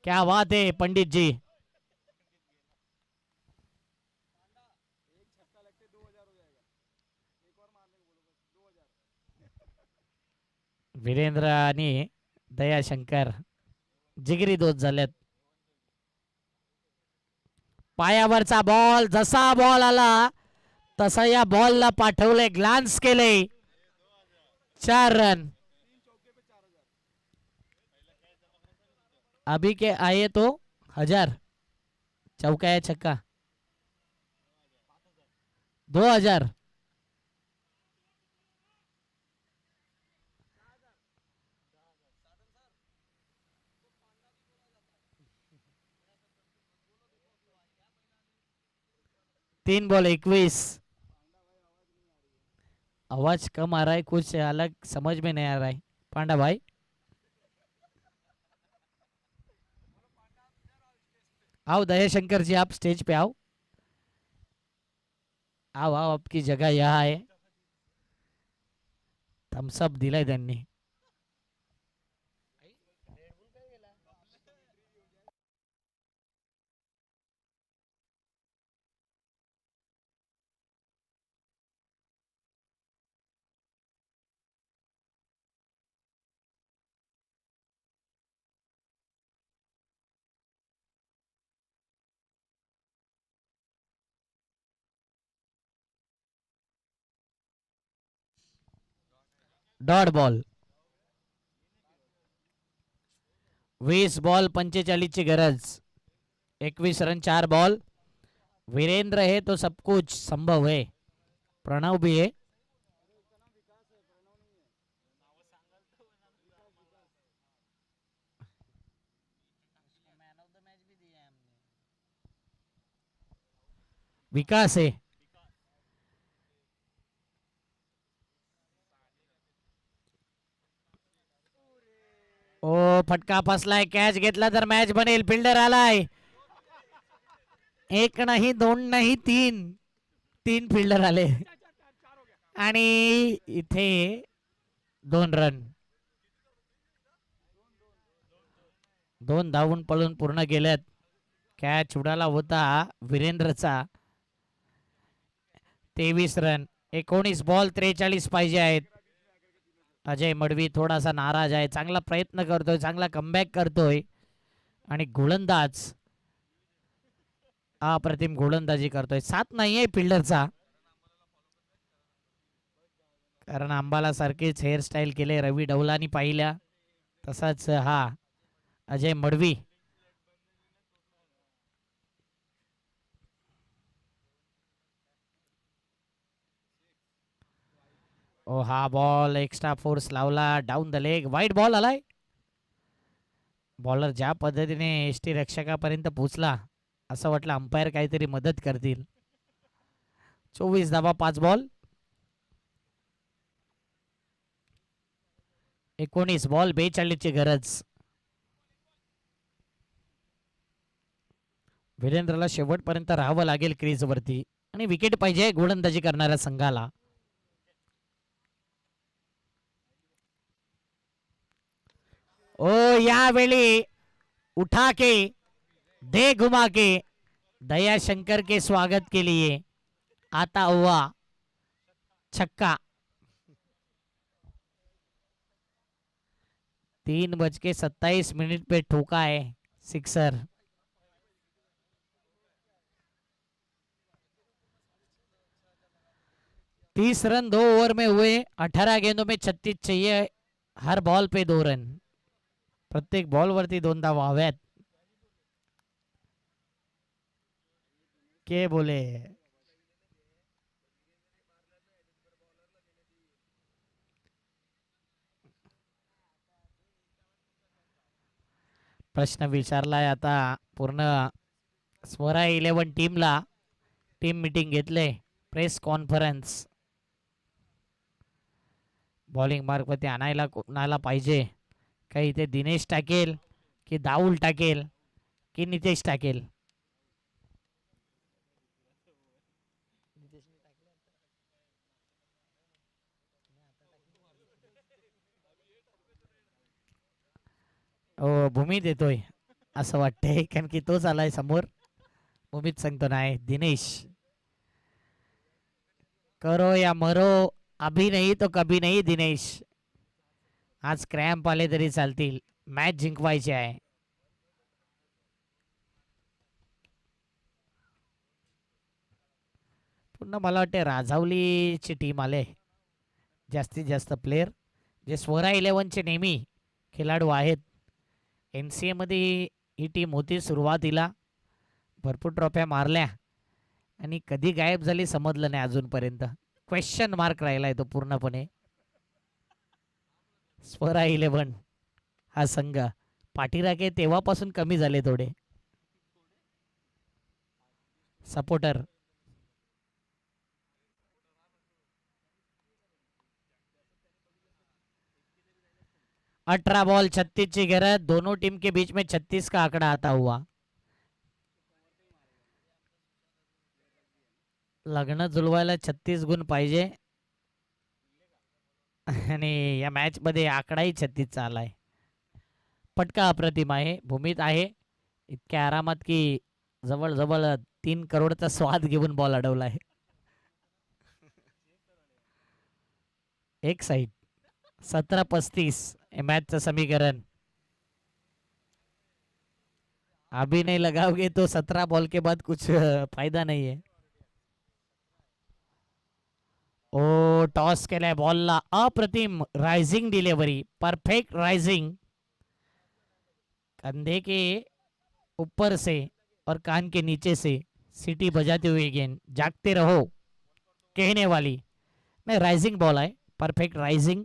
क्या बात है पंडित जी. वीरेंद्र आणि दयाशंकर जिगरी दोस्त झालेत. पायावरचा बॉल, जसा बॉल आला तसा या बॉलला पाठवले, ग्लान्स केले. 4 रन. अभी के आए तो 1000, चौका या छक्का 2000. तीन बॉल 21. आवाज कम आ रहा है, कुछ अलग समझ में नहीं आ रहा है. पांडा भाई आओ. दयाशंकर जी आप स्टेज पे आओ. आओ आओ, आपकी जगह यहाँ है. थम्सअप दिलाय त्यांनी. Dot ball. 20 बॉल 45 ची गरज. 21 रन 4 बॉल. वीरेंद्र है तो सब कुछ संभव है. प्रणव भी है. विकास है. ओ फटका फसलाय. कॅच घेतला तर मॅच बनेल. फिल्डर आलाय. एक नाही, दोन नाही, तीन फिल्डर आले आणि इथे 2 रन. 2 धावून पळून पूर्ण केल्यात. कॅच उडाला होता वीरेंद्रचा. 23 रन. 19 बॉल 43 पाहिजे आहेत. अजय मडवी थोडासा नाराज आहे. चांगला प्रयत्न करतोय, चांगला कमबॅक करतोय आणि गोलंदाज अप्रतिम गोलंदाजी करतोय. 7 नाहीये फिल्डरचा, कारण अंबाला सारखेच हेअरस्टाईल केले रवी डवलानी पाहिल्या तसाच हा अजय मडवी. ओ हा बॉल एक्स्ट्रा फोर्स लावला डाऊन द लेग वाईट बॉल आलाय. बॉलर ज्या पद्धतीने एसटी रक्षकापर्यंत पोहोचला असं वाटलं अंपायर काहीतरी मदत करतील. 24 धावा 5 बॉल. 19 बॉल 42 ची गरज. वीरेंद्रला शेवटपर्यंत राहावं लागेल क्रीजवरती आणि विकेट पाहिजे गोलंदाजी करणाऱ्या संघाला. ओ यावेळी उठा के दे घुमा के दया शंकर के स्वागत के लिए आता हुआ छक्का. 3:27 पे ठोका है सिक्सर. तीस रन 2 ओवर में हुए. 18 गेंदों में 36 चाहिए. हर बॉल पे 2 रन. प्रत्येक बॉल वरती 2 धावा हव्यात. के बोले प्रश्न विचारलाय आता पूर्ण स्वरा 11 टीमला. टीम मीटिंग घेतले प्रेस कॉन्फरन्स. बॉलिंग मार्गवरती आणायला कोणाला पाहिजे. काही इथे दिनेश टाकेल की दाऊल टाकेल की नितेश टाकेल. भूमीत येतोय असं वाटतंय कारण की तोच आलाय समोर. भूमीत सांगतो नाही दिनेश. करो या मरो अभी नाही तो कभी नाही दिनेश. आज क्रॅम्प आले तरी चालतील. मॅच जिंकवायची आहे. पुन्हा मला वाटते राजावलीची टीम आले जास्तीत जास्त प्लेयर जे स्वरा 11चे नेहमी खेळाडू आहेत. NCA मध्ये ही टीम होती सुरुवातीला. भरपूर ट्रॉफ्या मारल्या आणि कधी गायब झाली समजलं नाही अजूनपर्यंत. क्वेश्चन मार्क राहिलाय तो पूर्णपणे. स्वरा 11 हा संघ पाठीराखे तेव्हापासून कमी झाले थोडे सपोर्टर. 18 बॉल 36 की गरज. दोनों टीम के बीच में 36 का आंकड़ा आता हुआ. लग्न जुळवायला 36 गुण पाहिजे आणि या मॅच मध्ये आकडाही 36 चा आलाय. पटका अप्रतिम आहे. भूमीत आहे इतक्या आरामात की जवळ जवळ 3 करोडचा स्वाद घेऊन बॉल अडवला आहे. एक साइड 17-35 मैच समीकरण. अभी नहीं लगाओगे तो 17 बॉल के बाद कुछ फायदा नहीं है. ओ टॉस केलाय बॉलला. अप्रतिम राइजिंग डिलीवरी. Perfect rising. कंधे के ऊपर से और कान के नीचे से सीटी बजाते हुए गेंद. जागते रहो कहने वाली नहीं राइजिंग बॉल आहे. Perfect rising.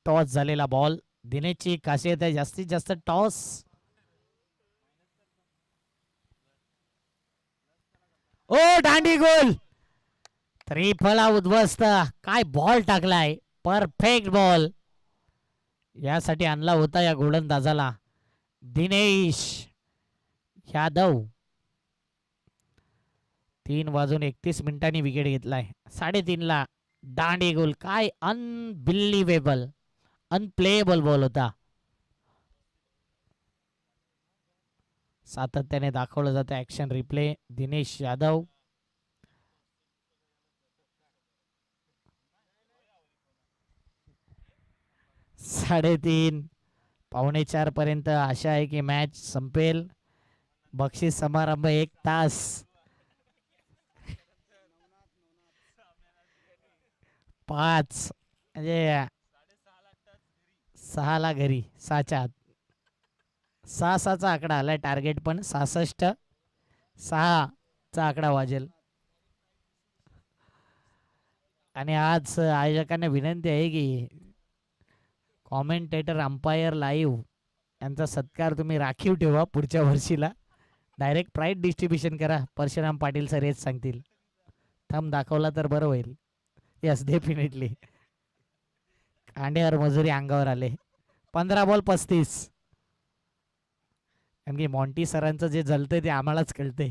टॉस झालेला बॉल. दिनेशची खासियत आहे जास्तीत जास्त टॉस. ओ दांडी गोल. त्रिफला उद्ध्वस्त. काय बॉल टाकलाय. Perfect ball. यासाठी आणला होता या गोलंदाजाला दिनेश यादव. 3:31 विकेट घेतलाय. 3:30 ला दांडी गोल. काय अनबिलिव्हेबल अनप्लेएबल बॉल होता. सातत्याने दाखवलं जातं ऍक्शन रिप्ले. दिनेश यादव. साडेतीन 3:45 पर्यंत आशा आहे की मॅच संपेल. बक्षीस समारंभ 1 तास. 5 म्हणजे 6ला घरी 6च्या आत. 6-6चा आकडा आलाय. टार्गेट पण 66. 6चा आकडा वाजेल. आणि आज आयोजकांना विनंती आहे की कॉमेंटेटर, अंपायर, लाईव्ह यांचा सत्कार तुम्ही राखीव ठेवा पुढच्या वर्षीला. डायरेक्ट प्राईज डिस्ट्रीब्युशन करा. परशुराम पाटील सर हेच सांगतील. थंब दाखवला तर बरं होईल. Yes, definitely. कांड्यावर मजुरी अंगावर आले. 15 बॉल 35. कारण की मॉन्टी सरांचं जे जलतंय ते आम्हालाच कळतंय.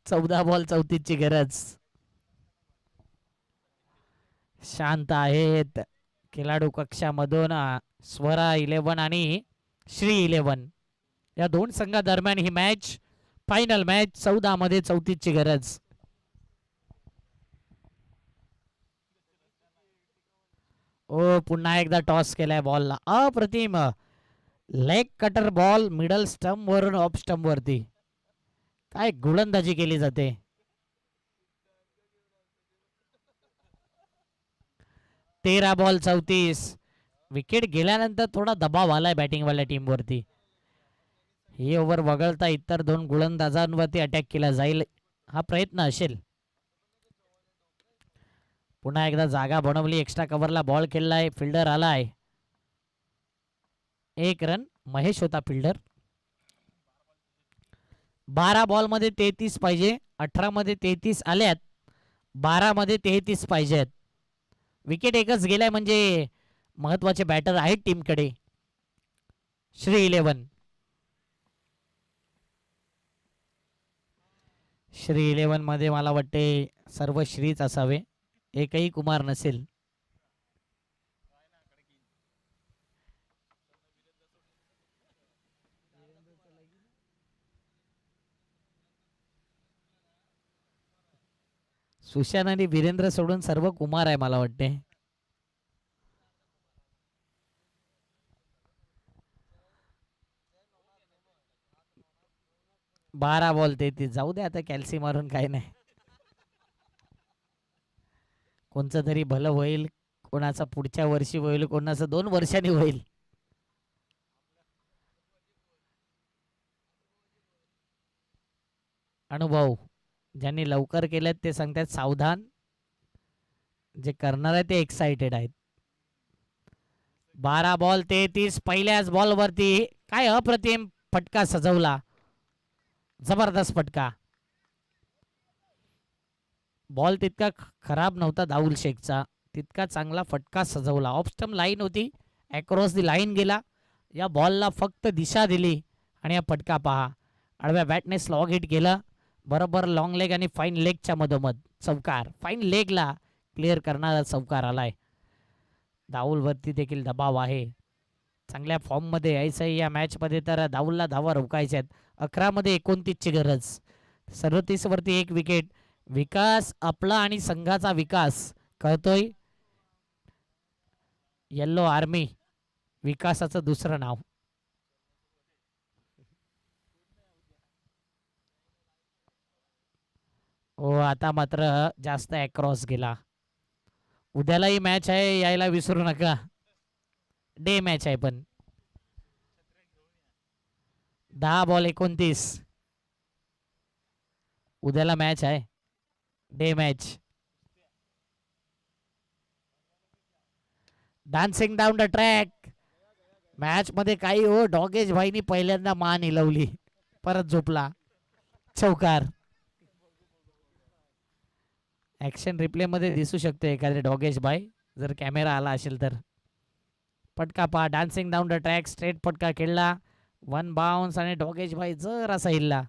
चौदा बॉल 34ची गरज. शांत आहेत खेळाडू कक्षामधून स्वरा 11 आणि श्री 11. या दोन संघादरम्यान ही मॅच, फायनल मॅच. 14 मध्ये 34ची गरज. ओ, पुन्हा एकदा टॉस केलाय बॉलला. अप्रतिम leg cutter ball middle stump वरून ऑफ स्टंप वरती. काय गोलंदाजी केली जाते. 13 बॉल 34. विकेट गेल्यानंतर थोडा दबाव आलाय बॅटिंगवाल्या टीमवरती. ही ओव्हर वगळता इतर दोन गोलंदाजांवरती अटॅक केला जाईल हा प्रयत्न असेल. पुन्हा एकदा जागा बनवली. एक्स्ट्रा कव्हरला बॉल खेळलाय. फिल्डर आलाय. 1 रन. महेश होता फिल्डर. 12 बॉल मध्ये 33 पाहिजे. 18 मध्ये 33 आल्यात. 12 मध्ये 33 पाहिजेत. विकेट एकच गेलाय म्हणजे महत्वाचे बॅटर आहेत टीमकडे. श्री 11. श्री 11 मध्ये मला वाटते सर्व श्रीच असावे. एकही कुमार नसेल. सुशांत आणि वीरेंद्र सोडून सर्व कुमार आहे मला वाटते. बारा बॉल 33. जाऊ दे आता. कॅल्सी मारून काय नाही. कोणचं तरी भलं होईल. कोणाचं पुढच्या वर्षी होईल. कोणाचं 2 वर्षांनी होईल. अनुभव ज्यांनी लवकर केलेत ते सांगतात सावधान. जे करणार आहे ते एक्साइटेड आहेत. 12 बॉल 33. पहिल्याच बॉल वरती काय अप्रतिम फटका सजवला. जबरदस्त फटका. बॉल तितका खराब नव्हता दाऊल शेखचा. तितका चांगला फटका सजवला. ऑफ स्टंप लाईन होती. अक्रॉस दी लाईन गेला. या बॉलला फक्त दिशा दिली आणि हा फटका पहा. आडव्या बॅटने स्लॉग हिट केला. बरोबर लॉंग लेग आणि फाईन लेगच्या मधोमध चौकार. फाईन लेगला क्लिअर करणारा चौकार आलाय. दाऊलवरती देखील दबाव आहे. चांगल्या फॉर्ममध्ये यायचं या मॅचमध्ये तर दाऊलला धावा रोखायच्या आहेत. 11 मध्ये 29ची गरज. 37 वरती 1 विकेट. विकास आपला आणि संघाचा विकास कळतोय. येल्लो आर्मी विकासाचं दुसरं नाव. हो, आता मात्र जास्त अक्रॉस गेला. उद्यालाही मॅच आहे. यायला विसरू नका. डे मॅच आहे पण. 10 बॉल 29. उद्याला मॅच आहे. Day match. Dancing down the track. Match मध्ये काही हो. डॉगेश भाईनी पहिल्यांदा मान हिलवली. परत झोपला. चौकार. ऍक्शन रिप्ले मध्ये दिसू शकते एखादे डॉगेश भाई जर कॅमेरा आला असेल तर. फटका पहा. Dancing down the track. Straight फटका खेळला. 1 बाउन्स आणि डॉगेश भाई जर असा हिलला.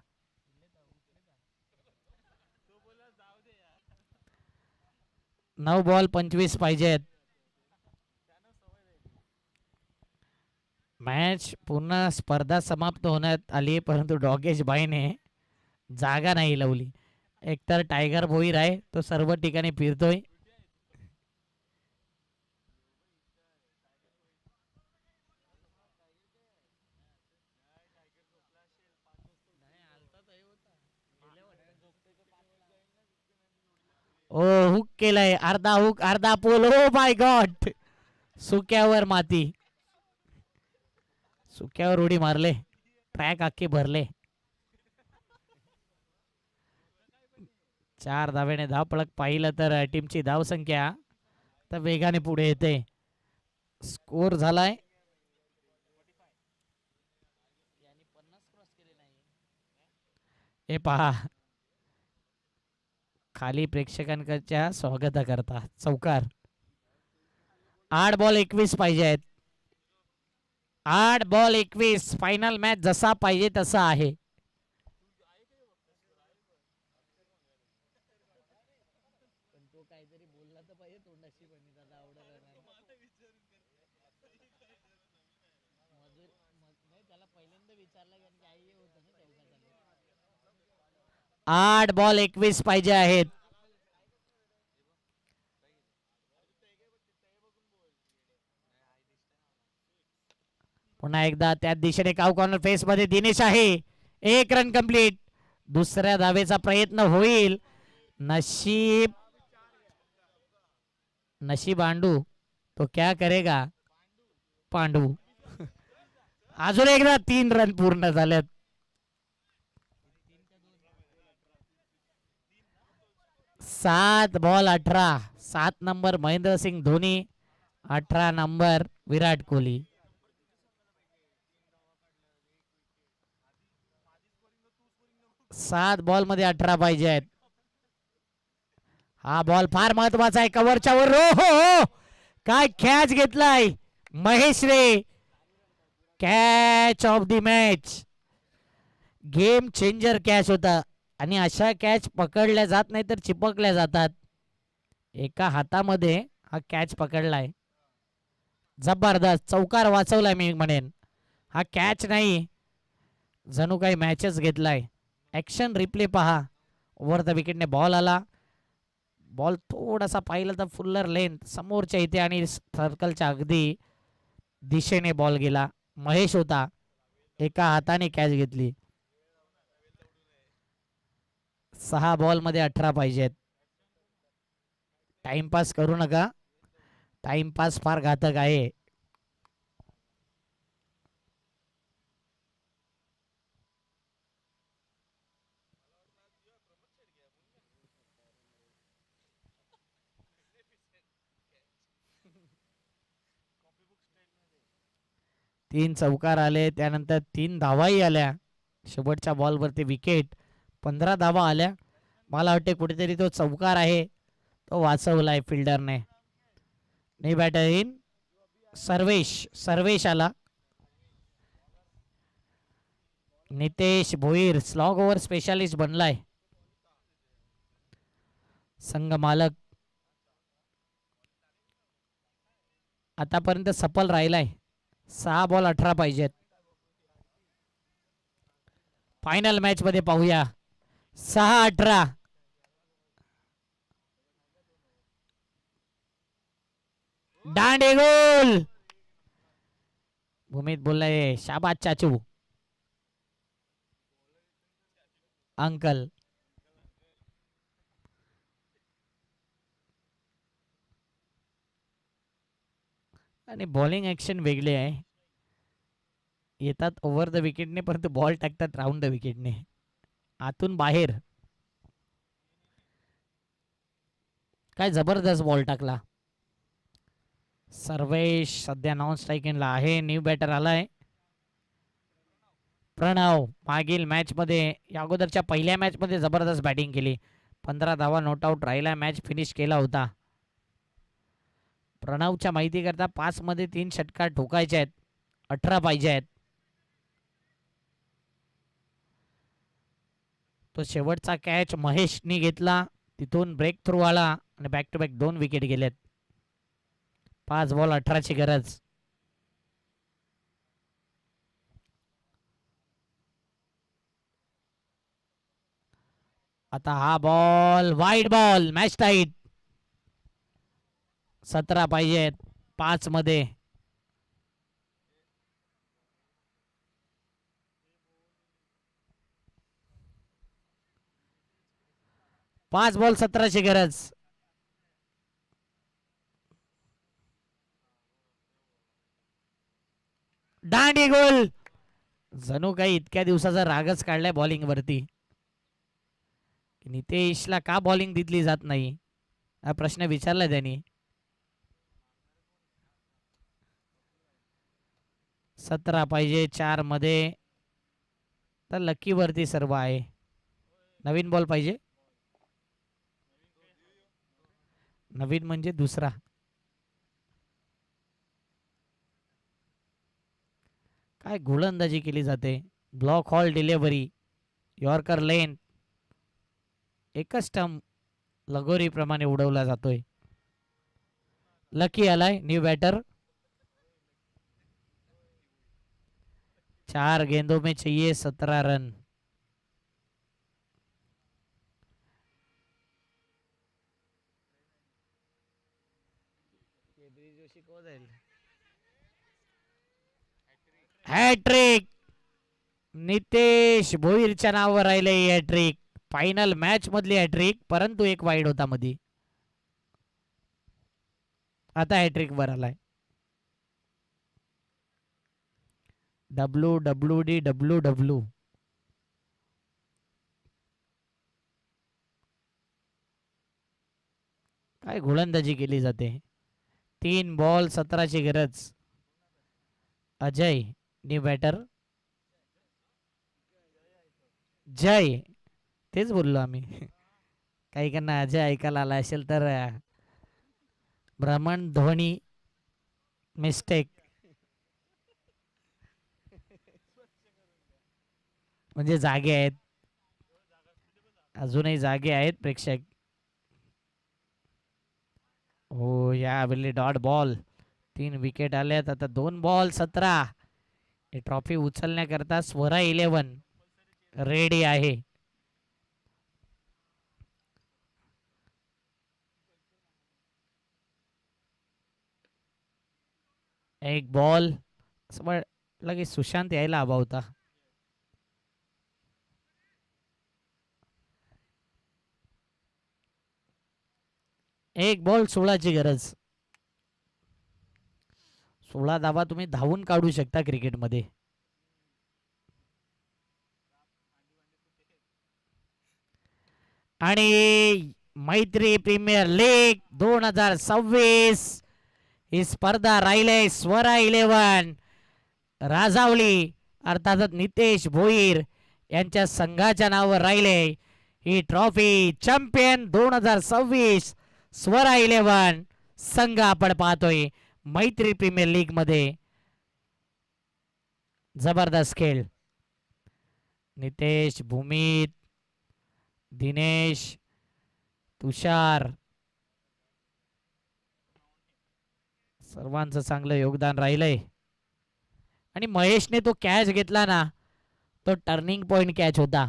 9 बॉल 25 पाहिजेत. मॅच पूर्ण स्पर्धा समाप्त होण्यात आली परंतु डॉगेश भाईने जागा नाही लावली. एकतर टायगर भोईर आहे तो सर्व ठिकाणी फिरतोय. ओ हुक केलंय, अर्धा हुक अर्धा पोल. ओ माय गॉड, सुक्यावर माती, सुक्यावर उडी मारले, ट्रॅक अख्खे भरले. 4 धावेने धावपळक पाहिलं तर टीमची धावसंख्या तर वेगाने पुढे येते. स्कोर झालाय हे पहा, खाली प्रेक्षकांच्या स्वागत करता चौकार. 8 बॉल 21 पाहिजे आहेत. 8 बॉल 21. फायनल मॅच जसा पाहिजे तसा आहे. आठ बॉल 21 पाहिजे आहेत. पुन्हा एकदा त्याच दिशेने काव कॉर्नर फेस मध्ये दिनेश आहे. 1 रन कंप्लीट. दुसऱ्या धावेचा प्रयत्न होईल. नशीब नशीब आंडू तो क्या करेगा पांडू. अजून एकदा 3 रन पूर्ण झालेत. 7 ball 18. 7 number Mahendra Singh Dhoni, 18 number Virat Kohli. सात बॉल मध्ये 18 पाहिजे आहेत. हा बॉल फार महत्वाचा आहे. कव्हरच्या वर. हो काय कॅच घेतलाय महेश रे. Catch of the match. Game changer catch होता आणि अशा कॅच पकडल्या जात नाही तर चिपकल्या जातात. एका हातामध्ये हा कॅच पकडलाय. जबरदस्त चौकार वाचवलाय मी म्हणेन. हा कॅच नाही, जणू काही मॅचच घेतलाय. ऍक्शन रिप्ले पहा. ओव्हर द विकेटने बॉल आला. बॉल थोडासा पाहिलं तर फुल्लर लेंथ समोरच्या इथे आणि सर्कलच्या अगदी दिशेने बॉल गेला. महेश होता, एका हाताने कॅच घेतली. 6 बॉल मध्ये 18 पाहिजेत. टाइमपास करू नका. टाइमपास फार घातक आहे. तीन चौकार आले, त्यानंतर 3 धावाही आल्या. शेवटच्या बॉलवरती विकेट. 15 धावा आल्या. मला वाटते कुठेतरी तो चौकार आहे तो वाचवलाय फिल्डरने. नाही बॅटर इन सर्वेश आला. Nitesh Bhoir slog over specialist बनलाय. संघ मालक आतापर्यंत सफल राहिलाय. 6 बॉल 18 पाहिजेत. फायनल मॅच मध्ये पाहूया. 6-18. दांडे गोल. भूमित बोललाय शाबाद चाचू अंकल. आणि बॉलिंग ऍक्शन वेगळे आहे. येतात ओव्हर द विकेटने परंतु बॉल टाकतात राऊंड द विकेटने, आतून बाहेर. काय जबरदस्त बॉल टाकला. सर्वेश सध्या नॉन स्ट्राईक इनला आहे. न्यू बॅटर आलाय प्रणव. मागील मॅच मध्ये या अगोदरच्या पहिल्या मॅच मध्ये जबरदस्त बॅटिंग केली. 15 धावा नॉट आउट राहिला. मॅच फिनिश केला होता. प्रणवच्या माहिती करता 5 मध्ये 3 षटकार ठोकायचे आहेत. 18 पाहिजे आहेत. तो शेवटचा कॅच महेशनी घेतला. तिथून ब्रेक थ्रू आला आणि बॅक टू बॅक 2 विकेट गेलेत. 5 बॉल 18 ची गरज. आता हा ball wide ball. Match tight. 17 पाहिजेत 5 मध्ये. 5 बॉल 17 ची गरज. दांडी गोल. जणू काही इतक्या दिवसाचा रागच काढलाय बॉलिंग वरती. नितेशला का बॉलिंग दिली जात नाही हा प्रश्न विचारला त्यांनी. 17 पाहिजे 4 मध्ये तर लकी वरती सर्व आहे. नवीन बॉल पाहिजे. नवीन म्हणजे दुसरा. काय गोलंदाजी केली जाते. ब्लॉक हॉल डिलेव्हरी यॉर्कर लेन एकच स्टंप लगोरी प्रमाणे उडवला जातोय. लकी आलाय न्यू बॅटर. 4 गेंदों में चाहिए 17 रन. हॅट्रिक नितेश भोईरच्या नावावर राहिले. हॅट्रिक फायनल मॅच मधली हॅट्रिक परंतु एक वाईड होता मध्ये. आता हॅट्रिक वर आलाय. WWD काय गोलंदाजी केली जाते. 3 बॉल 17 ची गरज. Ajay new batter. जय तेच बोललो आम्ही. काही कांना अजय ऐकायला आला असेल तर भ्रमण ध्वनी मिस्टेक. म्हणजे जागे आहेत. अजूनही जागे आहेत प्रेक्षक. हो यावेळी डॉट बॉल. 3 विकेट आल्यात. आता 2 बॉल 17. ही ट्रॉफी उचलण्याकरता स्वरा 11 रेडी आहे. एक बॉल लगेच सुशांत यायला हवा होता. एक बॉल 16 ची गरज. 16 धावा तुम्ही धावून काढू शकता क्रिकेटमध्ये. आणि मैत्री प्रीमियर लीग 2026 ही स्पर्धा राहिले. स्वरा 11 राजावली अर्थातच नितेश भोईर यांच्या संघाच्या नावावर राहिले. ही ट्रॉफी चॅम्पियन 2026 स्वरा 11 संघ आपण पाहतोय मैत्री प्रीमियर लीग मध्ये. जबरदस्त खेळ. नितेश, भूमित, दिनेश, तुषार सर्वांचं चांगलं योगदान राहिलंय. आणि महेशने तो कॅच घेतला ना तो टर्निंग पॉइंट कॅच होता.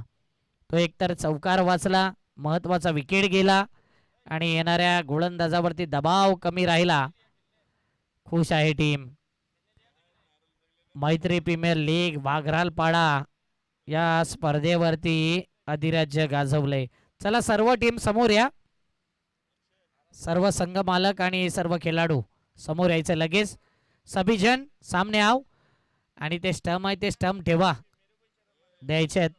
तो एकतर चौकार वाचला, महत्वाचा विकेट गेला आणि येणाऱ्या गोलंदाजावरती दबाव कमी राहिला. खुश आहे टीम. मैत्री प्रीमियर लीग वाघरालपाडा या स्पर्धेवरती अधिराज्य गाजवलंय. चला सर्व टीम समोर या. सर्व संघ मालक आणि सर्व खेळाडू समोर यायचं लगेच. सभी जन सामने आओ. आणि ते स्टंप आहे ते स्टंप ठेवा द्यायचे आहेत.